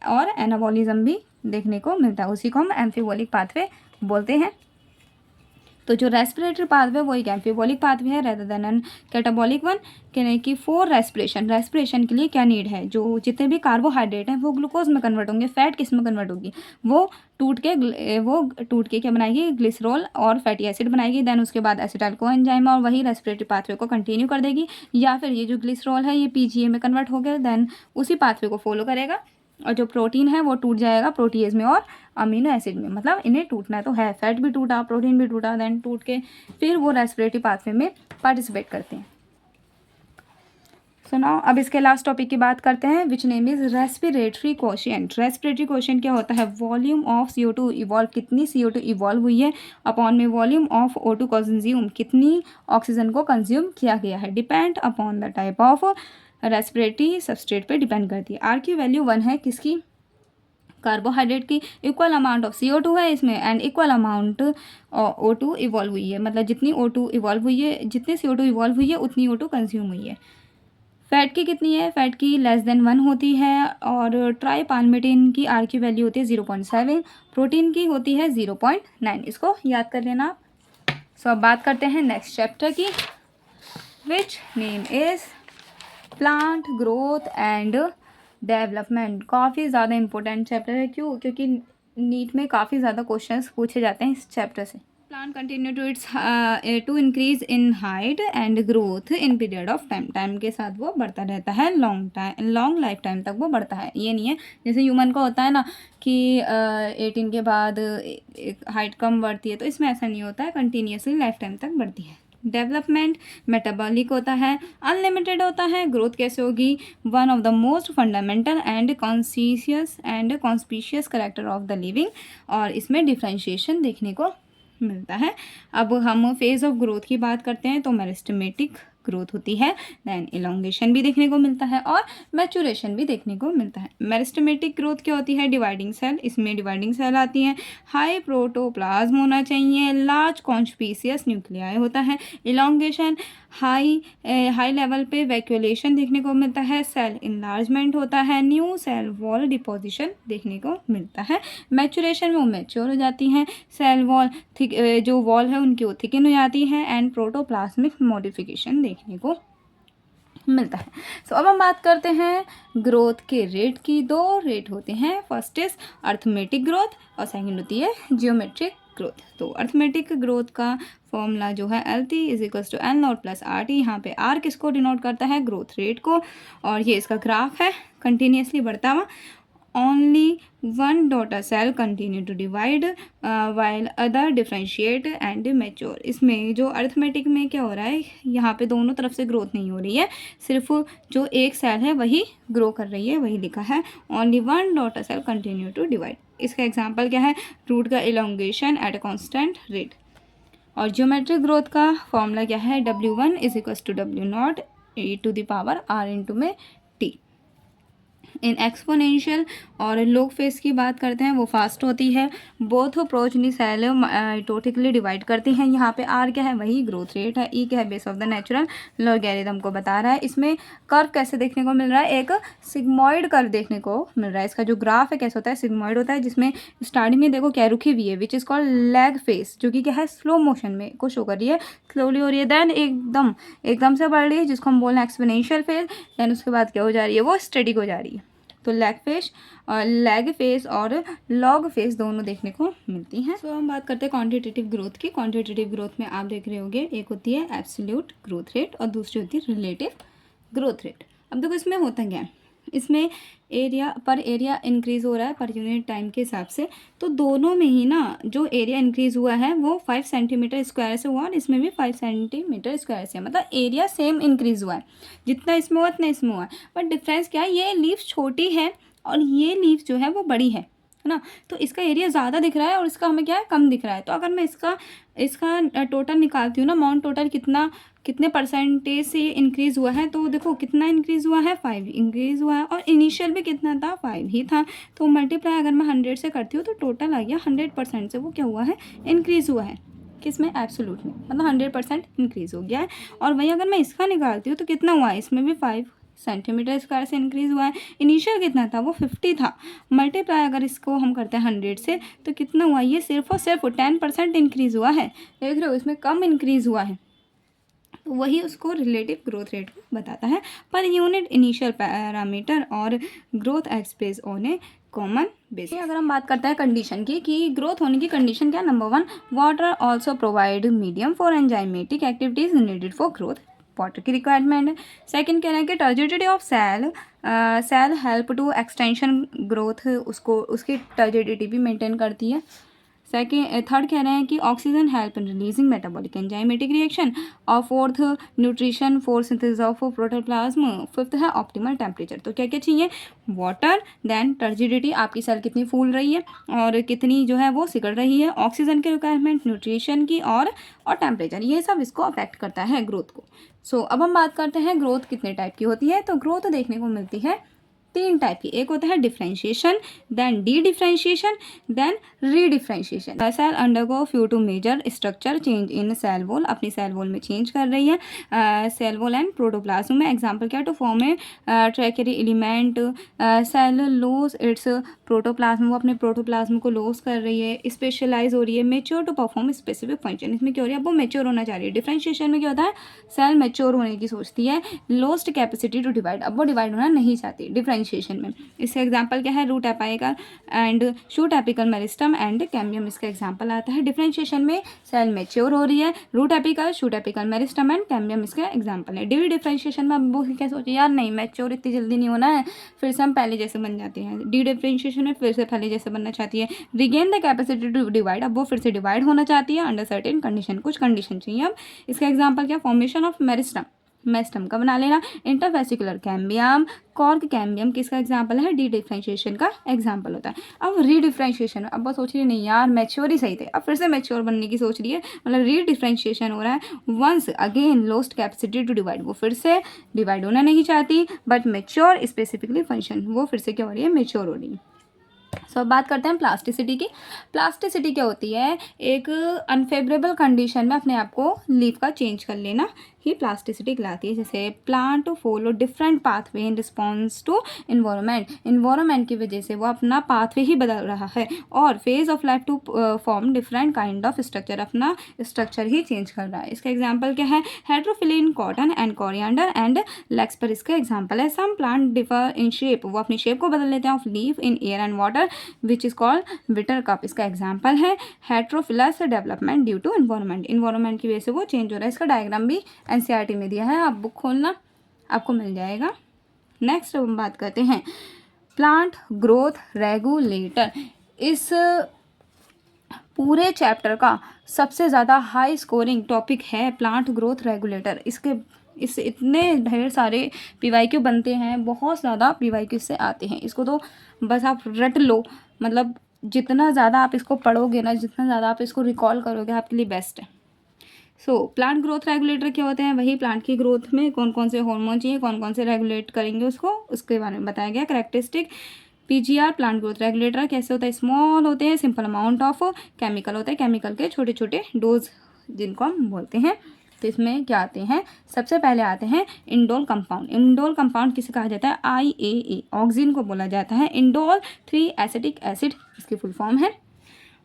A: और एनाबॉलिज्म भी देखने को मिलता है, उसी को हम एम्फीबॉलिक पाथवे बोलते हैं। तो जो रेस्पिरेटरी पाथवे वो एक एम्फीबॉलिक पाथवे है rather than an catabolic one. कहने की फॉर रेस्पिरेशन के लिए क्या नीड है, जो जितने भी कार्बोहाइड्रेट हैं वो ग्लूकोज में कन्वर्ट होंगे, फैट किस में कन्वर्ट होगी, वो टूट के क्या बनाएगी, ग्लिसरॉल और फैटी एसिड बनाएगी। देन उसके बाद एसिटाइल को एंजाइम और वही रेस्पिरेटरी पाथवे को कंटिन्यू कर देगी, या फिर ये जो ग्लिसरॉल है ये PGA में कन्वर्ट हो गया, देन उसी पाथवे को फॉलो करेगा, और जो प्रोटीन है वो टूट जाएगा प्रोटीएज में और अमीनो एसिड में। मतलब इन्हें टूटना तो है, फैट भी टूटा, प्रोटीन भी टूटा, देन टूट के फिर वो रेस्पिरेटरी पाथवे में पार्टिसिपेट करते हैं। सो नाउ अब इसके लास्ट टॉपिक की बात करते हैं, विच name is respiratory quotient. Respiratory quotient क्या होता है, वॉल्यूम ऑफ CO2 इवॉल्व, कितनी CO2 इवॉल्व हुई है, अपॉन में वॉल्यूम ऑफ O2 कंज्यूम, कितनी ऑक्सीजन को कंज्यूम किया गया है, depend upon the type of respiratory substrate पे डिपेंड करती है। R की वैल्यू 1 है, किसकी, कार्बोहाइड्रेट की। इक्वल अमाउंट ऑफ CO2 है इसमें and equal amount O2 evolve हुई है, मतलब जितनी O2 इवॉल्व हुई है, जितनी CO2 इवॉल्व हुई है उतनी O2 कंज्यूम हुई है। फैट की कितनी है, फैट की <1 होती है, और ट्राईपाल्मिटिन की R की वैल्यू होती है 0.7, प्रोटीन की होती है 0.9। इसको याद कर लेना आप। सो अब बात करते हैं नेक्स्ट चैप्टर की, विच name is plant growth and development. काफ़ी ज़्यादा इंपॉर्टेंट चैप्टर है, क्यों, क्योंकि नीट में काफ़ी ज़्यादा क्वेश्चंस पूछे जाते हैं इस चैप्टर से। Plant continue to increase in height and growth in period of time. Time के साथ वो बढ़ता रहता है, लॉन्ग लाइफ टाइम तक वो बढ़ता है। ये नहीं है जैसे ह्यूमन का होता है ना कि 18 के बाद हाइट कम बढ़ती है, तो इसमें ऐसा नहीं होता है, कंटिन्यूसली लाइफ टाइम तक बढ़ती है। डेवलपमेंट मेटाबॉलिक होता है, अनलिमिटेड होता है। ग्रोथ कैसे होगी, one of the most fundamental and conspicuous character of the living, और इसमें डिफ्रेंशिएशन देखने को मिलता है। अब हम फेज ऑफ ग्रोथ की बात करते हैं तो मेरिस्टेमेटिक ग्रोथ होती है, देन इलोंगेशन भी देखने को मिलता है और मैचुरेशन भी देखने को मिलता है। मेरिस्टेमेटिक ग्रोथ क्या होती है, डिवाइडिंग सेल, इसमें डिवाइडिंग सेल आती हैं, हाई प्रोटोप्लाज्म होना चाहिए, लार्ज कॉन्स्पिशियस न्यूक्लियाई होता है। इलोंगेशन हाई लेवल पे वैक्यूलेशन देखने को मिलता है, सेल इनलार्जमेंट होता है, न्यू सेल वॉल डिपोजिशन देखने को मिलता है। मैचुरेशन में वो मैच्योर हो जाती हैं, सेल वॉल थिक, जो वॉल है उनकी वो थिकन हो जाती है, एंड प्रोटोप्लाज्मिक मॉडिफिकेशन देखने को मिलता है। सो अब हम बात करते हैं ग्रोथ के रेट की। 2 रेट होते हैं, फर्स्ट इज अर्थमेटिक ग्रोथ और सेकंड होती है जियोमेट्रिक ग्रोथ। तो अर्थमेटिक ग्रोथ का फॉर्मूला जो है LT = N0+RT। यहाँ पे R किसको डिनोट करता है, ग्रोथ रेट को, और ये इसका ग्राफ है कंटिन्यूसली बढ़ता हुआ। only one daughter cell continue to divide while other differentiate and mature। इसमें जो अर्थमेटिक में क्या हो रहा है, यहाँ पे दोनों तरफ से ग्रोथ नहीं हो रही है, सिर्फ जो एक सेल है वही ग्रो कर रही है, वही लिखा है only one daughter cell continue to divide। इसका एग्जाम्पल क्या है, रूट का elongation at a constant rate. और जियोमेट्रिक ग्रोथ का फॉर्मूला क्या है, W1 is equals to W0 e⁻r into में t। इन एक्सपोनेंशियल और लोग फेस की बात करते हैं, वो फास्ट होती है। बोथ प्रोजनी सेल टोटिकली डिवाइड करती हैं। यहाँ पे आर क्या है, वही ग्रोथ रेट है। ई क्या है, base of the natural logarithm को बता रहा है। इसमें कर्व कैसे देखने को मिल रहा है, एक सिग्मॉइड कर्व देखने को मिल रहा है। इसका जो ग्राफ है कैसे होता है, सिग्मॉइड होता है, जिसमें स्टार्टिंग में देखो क्या रुकी हुई है, which is called lag face, जो कि क्या है स्लो मोशन में को शो कर रही है, स्लोली हो रही है, देन एकदम से बढ़ रही है, जिसको हम बोल रहे हैं एक्सपोनेंशियल फेज। देन उसके बाद क्या हो जा रही है, वो स्टेटिक हो जा रही है। तो लैग फेस और लॉग फेस दोनों देखने को मिलती हैं। तो हम बात करते हैं क्वांटिटेटिव ग्रोथ की। क्वांटिटेटिव ग्रोथ में आप देख रहे होंगे, एक होती है एब्सोल्यूट ग्रोथ रेट और दूसरी होती है रिलेटिव ग्रोथ रेट। अब देखो इसमें होता क्या है, इसमें एरिया इंक्रीज़ हो रहा है पर यूनिट टाइम के हिसाब से। तो दोनों में ही ना जो एरिया इंक्रीज़ हुआ है वो 5 सेंटीमीटर स्क्वायर से हुआ और इसमें भी 5 सेंटीमीटर स्क्वायर से, मतलब एरिया सेम इंक्रीज़ हुआ है, जितना इसमें हुआ उतना इसमें हुआ है। बट डिफरेंस क्या है, ये लीफ छोटी है और ये लीफ जो है वो बड़ी है ना। तो इसका एरिया ज़्यादा दिख रहा है और इसका हमें क्या है, कम दिख रहा है। तो अगर मैं इसका टोटल निकालती हूँ ना, अमाउंट टोटल कितने परसेंटेज से इंक्रीज़ हुआ है, तो देखो कितना इंक्रीज़ हुआ है, 5 इंक्रीज़ हुआ है और इनिशियल भी कितना था, 5 ही था। तो मल्टीप्लाई अगर मैं 100 से करती हूँ तो टोटल आ गया 100% से वो क्या हुआ है, इंक्रीज़ हुआ है। किसमें, एब्सोल्यूट में, मतलब 100% इंक्रीज़ हो गया है। और वहीं अगर मैं इसका निकालती हूँ तो कितना हुआ है, इसमें भी 5 सेंटीमीटर स्क्वायर से इंक्रीज़ हुआ है। इनिशियल कितना था, वो 50 था। मल्टीप्लाई अगर इसको हम करते हैं 100 से तो कितना हुआ, ये सिर्फ और सिर्फ 10% इंक्रीज़ हुआ है। देख रहे हो, इसमें कम इंक्रीज़ हुआ है। तो वही उसको रिलेटिव ग्रोथ रेट को बताता है। पर यूनिट इनिशियल पैरामीटर और growth express on A common basis. अगर हम बात करते हैं कंडीशन की कि ग्रोथ होने की कंडीशन क्या, number 1, water also provide medium for enzymatic activities needed for growth, water की रिक्वायरमेंट है। सेकंड कह रहे हैं कि turgidity of cell help to extension growth, उसकी टर्जिडिटी भी मेंटेन करती है। थर्ड कह रहे हैं कि oxygen help in releasing metabolic enzymatic reaction. और fourth, nutrition for synthesis of protoplasm. Fifth है ऑप्टिमल टेम्परेचर। तो क्या क्या चाहिए, वाटर, देन टर्जिडिटी, आपकी सेल कितनी फूल रही है और कितनी जो है वो सिकुड़ रही है, ऑक्सीजन की रिक्वायरमेंट, न्यूट्रिशन की और टेम्परेचर, ये सब इसको अफेक्ट करता है ग्रोथ को। सो अब हम बात करते हैं ग्रोथ कितने टाइप की होती है। तो ग्रोथ देखने को मिलती है 3 टाइप की। एक होता है differentiation, then dedifferentiation, then redifferentiation. Cell undergo few to major structure change in cell wall, अपनी सेल वॉल में चेंज कर रही है सेल वॉल एंड प्रोटोप्लाज्म में। एग्जांपल क्या, to form a tracheary element, cell loss its protoplasm, वो अपने protoplasm को लॉस कर रही है, स्पेशलाइज हो रही है, mature to perform specific function. इसमें क्या हो रही है, अब वो मेच्योर होना चाह रही है। डिफ्रेंशिएशन में क्या होता है, सेल मेच्योर होने की सोचती है, लॉस्ट कैपेसिटी टू डिवाइड, अब वो डिवाइड होना नहीं चाहती डिफ्रेंशिएशन में। इसका एग्जांपल क्या है, root apical and shoot apical meristem and cambium, इसका एग्जांपल आता है। डिफ्रेंशिएशन में सेल मेच्योर हो रही है, root apical, shoot apical meristem and cambium इसका एग्जांपल है। डी डिफ्रेंशिएशन में अब वो क्या सोचे, यार नहीं मेच्योर इतनी जल्दी नहीं होना है, फिर से हम पहले जैसे बन जाते हैं। डी डिफ्रेंशिएशन में फिर से पहले जैसे बनना चाहती है। Regain the capacity to divide, अब वो फिर से डिवाइड होना चाहती है अंडर सर्टेन कंडीशन, कुछ कंडीशन चाहिए। अब इसका एग्जांपल क्या, फॉर्मेशन ऑफ मेरिस्टम का बना लेना, इंटरवेसिकुलर कैम्बियम, कॉर्क कैम्बियम किसका एग्जांपल है, डी डिफ्रेंशिएशन का एग्जांपल होता है। अब रीडिफ्रेंशिएशन, अब वो सोच रही है नहीं यार मैच्योर ही सही थे, अब फिर से मैच्योर बनने की सोच रही है, मतलब रीडिफ्रेंशिएशन हो रहा है। Once again lost capacity to divide, वो फिर से डिवाइड होना नहीं चाहती, बट मैच्योर स्पेसिफिकली फंक्शन, वो फिर से क्या हो रही है, मैच्योर हो रही है। अब बात करते हैं प्लास्टिसिटी की। प्लास्टिसिटी क्या होती है, एक अनफेवरेबल कंडीशन में अपने आप को लीफ का चेंज कर लेना ही प्लास्टिसिटी कहलाती है। जैसे plant follow different pathway in response to environment की वजह से वो अपना पाथवे ही बदल रहा है, और phase of life to form different kind of structure, अपना स्ट्रक्चर ही चेंज कर रहा है। इसका एग्जाम्पल क्या है, heterophylly, cotton and coriander and larkspur इसका एग्जाम्पल है। Some plant differ in shape, वो अपनी शेप को बदल लेते हैं of leaf in air and water which is called buttercup, इसका एग्जाम्पल है। Heterophyllous development due to environment की वजह से वो चेंज हो रहा है। इसका डायग्राम भी एनसीईआरटी में दिया है, आप बुक खोलना आपको मिल जाएगा। नेक्स्ट हम बात करते हैं प्लांट ग्रोथ रेगुलेटर इस पूरे चैप्टर का सबसे ज़्यादा हाई स्कोरिंग टॉपिक है प्लांट ग्रोथ रेगुलेटर। इससे इतने ढेर सारे पीवाईक्यू बनते हैं, बहुत ज़्यादा पीवाईक्यू इससे आते हैं। इसको तो बस आप रट लो, मतलब जितना ज़्यादा आप इसको पढ़ोगे ना, जितना ज़्यादा आप इसको रिकॉल करोगे, आपके लिए बेस्ट है। प्लांट ग्रोथ रेगुलेटर क्या होते हैं? वही प्लांट की ग्रोथ में कौन कौन से हार्मोन चाहिए, कौन कौन से रेगुलेट करेंगे उसको, उसके बारे में बताया गया। Characteristic PGR plant growth regulator कैसे होता है? स्मॉल होते हैं, सिंपल अमाउंट ऑफ केमिकल होते हैं, केमिकल के छोटे छोटे डोज जिनको हम बोलते हैं। तो इसमें क्या आते हैं? सबसे पहले आते हैं इंडोल कंपाउंड। इंडोल कंपाउंड किसे कहा जाता है? IAA, ऑक्सीजन को बोला जाता है। इंडोल 3 एसिटिक एसिड इसकी फुल फॉर्म है।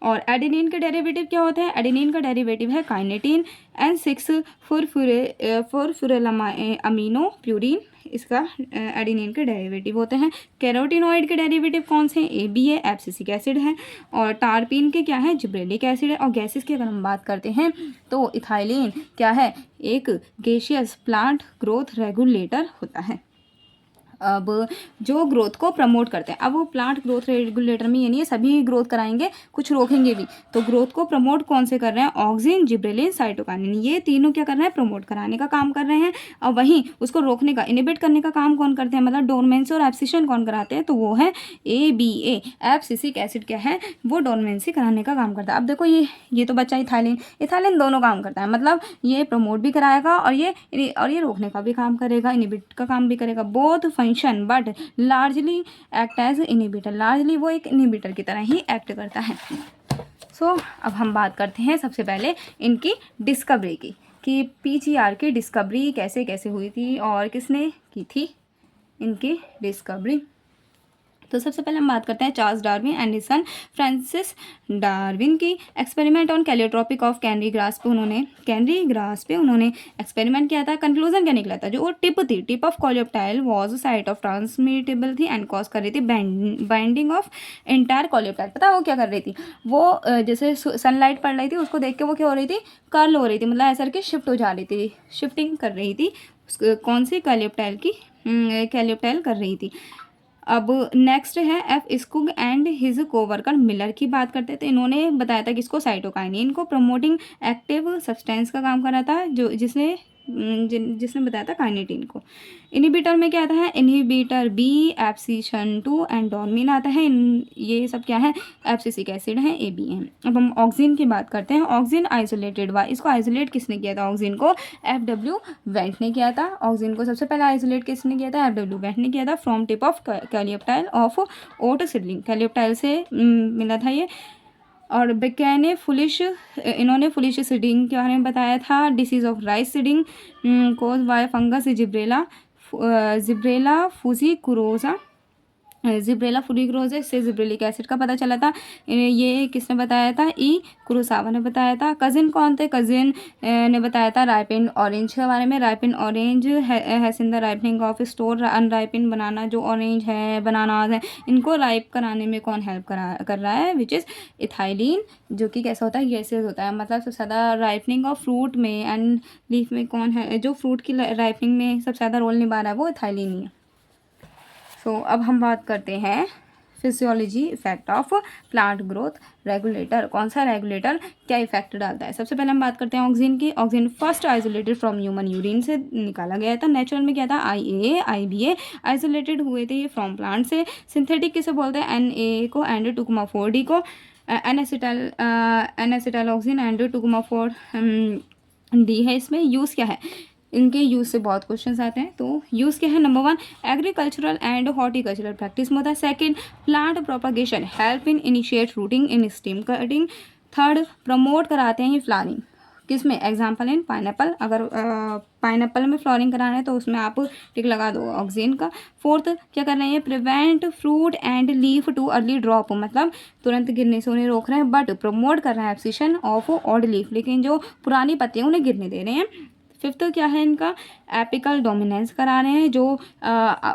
A: और एडेनिन के डेरिवेटिव क्या होते हैं? एडेनिन का डेरिवेटिव है काइनेटिन। N6 फॉस्फोरिलअमीनो प्यूरिन इसका एडेनिन के डेरिवेटिव होते हैं। कैरोटिनॉइड के डेरिवेटिव कौन से हैं? ABA एब्सिसिक एसिड है। और टारपीन के क्या है? जिब्रेलिक एसिड है। और गैसेस की अगर हम बात करते हैं तो इथाइलिन क्या है? एक गैसियस प्लांट ग्रोथ रेगुलेटर होता है। अब जो ग्रोथ को प्रमोट करते हैं, अब वो प्लांट ग्रोथ रेगुलेटर में ये नहीं है सभी ग्रोथ कराएंगे, कुछ रोकेंगे भी। तो ग्रोथ को प्रमोट कौन से कर रहे हैं? ऑक्सिन, जिब्रेलिन, साइटोकाइनिन, ये तीनों क्या कर रहे हैं? प्रमोट कराने का काम कर रहे हैं। और वहीं उसको रोकने का, इनिबिट करने का काम कौन करते हैं? मतलब डोरमेंसी और एब्सिशन कौन कराते हैं? तो वो है ABA एब्सिसिक एसिड क्या है? वो डोरमेंसी कराने का काम करता है। अब देखो ये तो बच्चा इथाइलिन दोनों काम करता है, मतलब ये प्रमोट भी कराएगा और ये रोकने का भी काम करेगा, इनिबिट का काम भी करेगा। Both function but largely act as inhibitor, largely वो एक इनिबिटर की तरह ही एक्ट करता है। अब हम बात करते हैं सबसे पहले इनकी डिस्कवरी की, कि पीजीआर की डिस्कवरी कैसे कैसे हुई थी और किसने की थी इनकी डिस्कवरी। तो सबसे पहले हम बात करते हैं Charles Darwin and his son Francis Darwin की। एक्सपेरिमेंट ऑन कैलियोट्रॉपिक ऑफ कैनरी ग्रास पे उन्होंने एक्सपेरिमेंट किया था। कंक्लूजन क्या निकला था? जो वो tip of coleoptile was site of transmittable थी एंड कॉज कर रही थी बाइंडिंग ऑफ एंटायर कॉलियोप्टाइल। पता है वो क्या कर रही थी? वो जैसे सनलाइट पड़ रही थी, उसको देख के वो क्या हो रही थी? कर्ल हो रही थी, मतलब ऐसा करके शिफ्ट हो जा रही थी, शिफ्टिंग कर रही थी। कौन सी? कैलियोप्टाइल कर रही थी। अब नेक्स्ट है F. Skoog and his coworker Miller की बात करते हैं। तो इन्होंने बताया था कि इसको साइटोकाइनिन को प्रमोटिंग एक्टिव सब्सटेंस का काम कर रहा था, जिसने बताया था काइनेटिन को। इनिबिटर में क्या आता है? इनिबिटर B एब्सिशन 2 एंड डोरमिन आता है। ये सब क्या है? एब्सिसिक एसिड है, ABN। अब हम ऑक्सीजन की बात करते हैं। ऑक्सीजन आइसोलेटेड हुआ, इसको आइसोलेट किसने किया था? ऑक्सीजन को FW वेंट ने किया था। ऑक्सीजन को सबसे पहले आइसोलेट किसने किया था? FW वेंट ने किया था from tip of coleoptile of oat seedling, coleoptile से मिला था ये। और बेकैने इन्होंने फुलिश सीडिंग के बारे में बताया था। Disease of rice seeding cause by fungus Gibberella fujikuroi, इससे जिब्रेलिक एसिड का पता चला था। ये किसने बताया था? कुरोसावा ने बताया था। कजिन कौन थे? कजिन ने बताया था राइपिन ऑरेंज के बारे में। Ripen orange has in the ripening of store unripen banana, जो ऑरेंज है, बनानाज है, इनको राइप कराने में कौन हेल्प कर रहा है? विच इज़ इथाइलिन, जो कि कैसा होता है? गैसेज होता है। मतलब सबसे ज़्यादा राइपनिंग ऑफ फ्रूट में एंड लीफ में कौन है? जो फ्रूट की राइपनिंग में सबसे ज़्यादा रोल निभा रहा है वो इथाइलिन ही है। अब हम बात करते हैं physiology effect of plant growth regulator. कौन सा रेगुलेटर क्या इफेक्ट डालता है? सबसे पहले हम बात करते हैं ऑक्सीजन की। Oxygen first isolated from human urine से निकाला गया था। नेचुरल में क्या था? IAA IBA आइसोलेटेड हुए थे ये फ्रॉम प्लांट से। सिंथेटिक किसे बोलते हैं? NA को एंड 2,4D को। एनएसिटाइल ऑक्सीजन एंड 2,4D है। इसमें यूज़ क्या है? इनके यूज़ से बहुत क्वेश्चंस आते हैं। तो यूज़ क्या है? Number 1 agricultural and horticultural practice में होता है। Second plant propagation, help in initiate rooting in stem cutting. Third promote कराते हैं फ्लावरिंग, किसमें? Example in pineapple. अगर पाइनएप्पल में फ्लावरिंग कराना है तो उसमें आप टिक लगा दो ऑक्सीजन का। फोर्थ क्या कर रहे हैं? Prevent fruit and leaf too early drop, मतलब तुरंत गिरने से उन्हें रोक रहे हैं। बट प्रमोट कर रहे हैं एब्सिशन ऑफ ऑड लीफ, लेकिन जो पुरानी पत्तियां उन्हें गिरने दे रहे हैं। फिफ्थ क्या है इनका? एपिकल डोमिनेंस करा रहे हैं, जो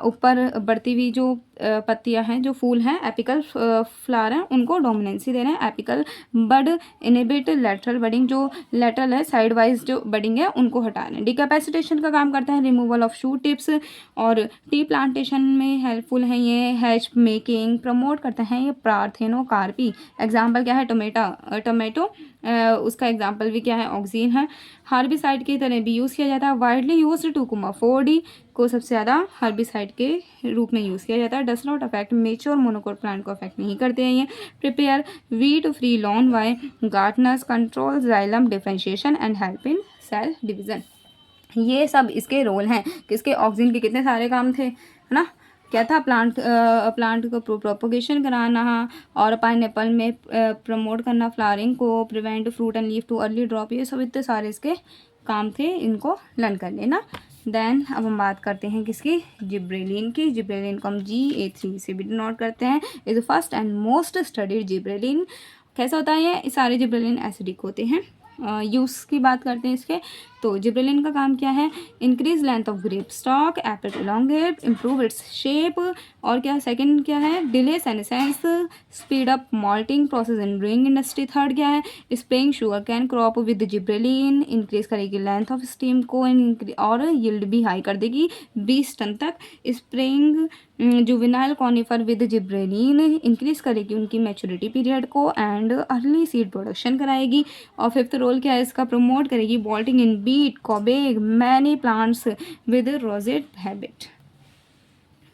A: ऊपर बढ़ती हुई जो पत्तियां हैं, जो फूल हैं, एपिकल फ्लावर हैं, उनको डोमिनेंसी दे रहे हैं। एपिकल बड इनहिबिट लेटरल बडिंग, जो लेटरल है साइड वाइज जो बडिंग है उनको हटा रहे हैं। डिकैपेसिटेशन का काम करता है, रिमूवल ऑफ शूट टिप्स, और टी प्लांटेशन में हेल्पफुल है ये। हैच मेकिंग प्रमोट करते हैं ये पार्थेनोकार्पी। एग्जाम्पल क्या है, टोमेटो उसका एग्जाम्पल भी क्या है, ऑक्सीन है। हार्बिसाइड की तरह भी यूज़ किया जाता है। वाइडली यूज्ड टुकुमा 4D को सबसे ज़्यादा हर्बिसाइड के रूप में यूज़ किया जाता है। Does not affect mature monocot plant को अफेक्ट नहीं करते हैं ये। Prepare weed free lawn by gardeners, control xylem differentiation and help in cell division. ये सब इसके रोल हैं। किसके, ऑक्सीजन के कितने सारे काम थे, है ना। क्या था, प्लांट को प्रोपोगेशन कराना, और पाइनएप्पल में प्रमोट करना फ्लावरिंग को, prevent fruit and leaf too early drop, ये सब इतने सारे इसके काम थे, इनको लर्न कर लेना। देन अब हम बात करते हैं किसकी, जिब्रेलिन की। जिब्रेलिन को हम GA3 से भी डिनोट करते हैं। Is first and most studied gibberellin. कैसा होता है ये सारे जिब्रेलिन एसिडिक होते हैं। यूज़ की बात करते हैं इसके, तो जिब्रेलिन का काम क्या है, increase length of grape stalk, एपिट इलोंगेट, इम्प्रूव इट्स शेप, और क्या सेकंड क्या है, delay senescence, speed up malting process in brewing industry. Third क्या है, spraying sugar cane crop with gibberellin, increase करेगी लेंथ ऑफ स्टीम को, और यील्ड भी हाई कर देगी 20 टन तक। Spraying juvenile conifer with gibberellin, increase करेगी उनकी मैच्योरिटी पीरियड को, एंड अर्ली सीड प्रोडक्शन कराएगी। और फिफ्थ रोल क्या है इसका, प्रमोट करेगी bolting in beet, cabbage, many plants with rosette habit.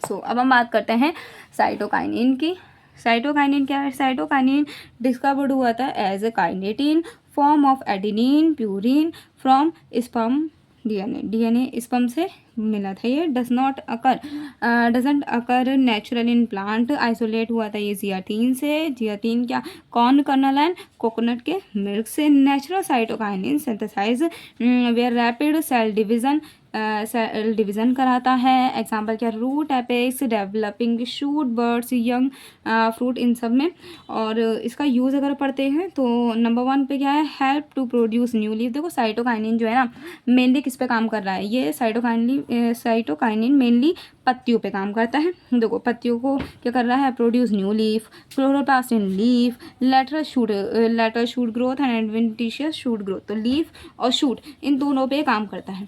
A: So अब हम बात करते हैं साइटोकाइनिन की। साइटोकाइनिन क्या है, साइटोकाइनिन डिस्कवर्ड हुआ था as a kinetin form of adenine purine from sperm DNA sperm से मिला था। ये doesn't occur natural in plant, isolate हुआ था ये जियाटीन से। जियाटीन क्या, कॉर्न कर्नल एंड कोकोनट के मिल्क से। Natural cytokinin synthesise where rapid cell division कराता है। एग्जाम्पल क्या, root apex, developing shoot, buds, young fruit, इन सब में। और इसका यूज़ अगर पढ़ते हैं तो नंबर 1 पे क्या है, help to produce new leaf. देखो साइटोकाइनिन जो है ना, मेनली किस पे काम कर रहा है, ये साइटोकाइनिन मेनली पत्तियों पे काम करता है। देखो पत्तियों को क्या कर रहा है, produce new leaf, chloroplast in leaf, lateral shoot growth and adventitious shoot growth. तो लीफ और शूट इन दोनों पे काम करता है।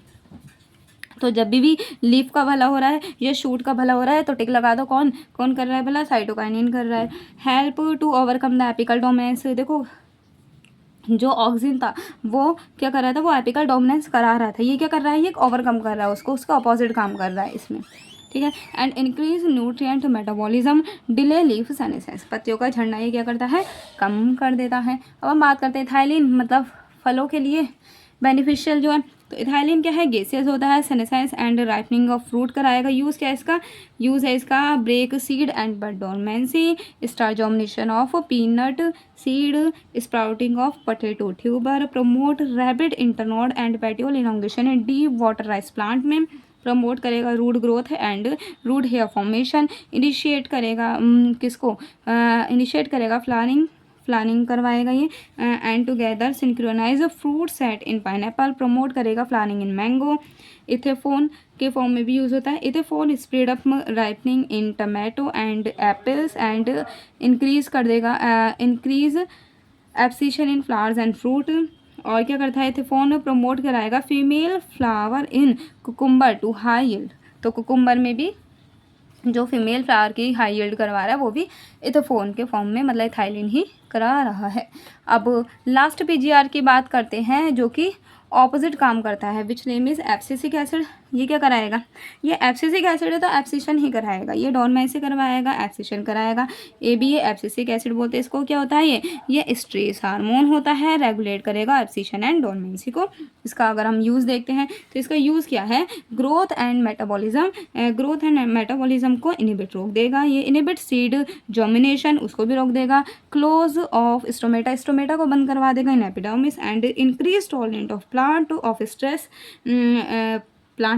A: तो जब भी लीफ का भला हो रहा है या शूट का भला हो रहा है तो टिक लगा दो, कौन कौन कर रहा है भला, साइटोकाइनिन कर रहा है। Help to overcome the apical dominance. देखो जो ऑक्सीजन था वो क्या कर रहा था, वो एपिकल डोमिनेंस करा रहा था, ये क्या कर रहा है, ये ओवरकम कर रहा है उसको, उसका अपोजिट काम कर रहा है इसमें, ठीक है। And increase nutrient metabolism, delay leaf senescence. पत्तियों का झड़ना ये क्या करता है, कम कर देता है। अब हम बात करते हैं इथाइलिन, मतलब फलों के लिए बेनिफिशियल जो है। तो इथाइलिन क्या है, गैसियस होता है, senescence and ripening of fruit कराएगा। यूज़ क्या है इसका, यूज़ है इसका break seed and bud dormancy, start germination of peanut seed, sprouting of potato tuber, promote rapid internode and petiole elongation in deep water rice plant में, promote करेगा root growth and root hair formation, initiate करेगा किसको, initiate करेगा flowering करवाएगा ये, and together synchronize fruit set in pineapple, promote करेगा flowering in mango. Ethephon के form में भी यूज़ होता है। Ethephon spread up ripening in tomato and apples and increase कर देगा increase abscission in flowers and fruit. और क्या करता है, इथेफोन प्रमोट कराएगा female flower in cucumber to high yield. तो कुकुम्बर में भी जो फीमेल फ्लावर की हाई यील्ड करवा रहा है वो भी इथेफोन के फॉर्म में, मतलब इथाइलिन ही करा रहा है। अब लास्ट पीजीआर की बात करते हैं जो कि ऑपोजिट काम करता है, which name is abscisic acid. ये क्या कराएगा, ये एब्सिसिक एसिड है तो एब्सिशन ही कराएगा, ये डोरमेंसी करवाएगा, एब्सिशन कराएगा। ये भी ये एब्सिसिक एसिड बोलते हैं इसको। क्या होता है ये स्ट्रेस हार्मोन होता है, रेगुलेट करेगा एब्सिशन एंड डोरमेंसी को। इसका अगर हम यूज़ देखते हैं तो इसका यूज़ क्या है, ग्रोथ एंड मेटाबॉलिज्म को इनिबिट रोक देगा। ये इनिबिट सीड जर्मिनेशन, उसको भी रोक देगा। क्लोज ऑफ स्टोमेटा को बंद करवा देगा in epidermis, and increase tolerant of plant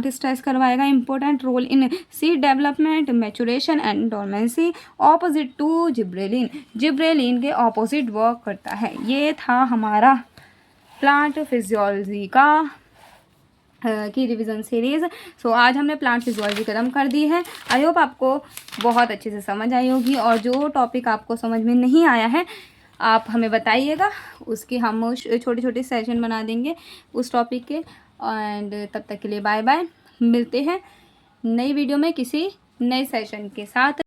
A: stress करवाएगा। Important role in seed development, maturation and dormancy, opposite to gibberellin. Gibberellin के ऑपोजिट वर्क करता है। ये था हमारा प्लांट फिजियोलॉजी का की रिवीजन सीरीज़। सो आज हमने प्लांट फिजियोलॉजी खत्म कर दी है। आई होप आपको बहुत अच्छे से समझ आई होगी, और जो टॉपिक आपको समझ में नहीं आया है आप हमें बताइएगा, उसकी हम छोटे छोटे सेशन बना देंगे उस टॉपिक के। एंड तब तक के लिए बाय बाय, मिलते हैं नई वीडियो में किसी नए सेशन के साथ।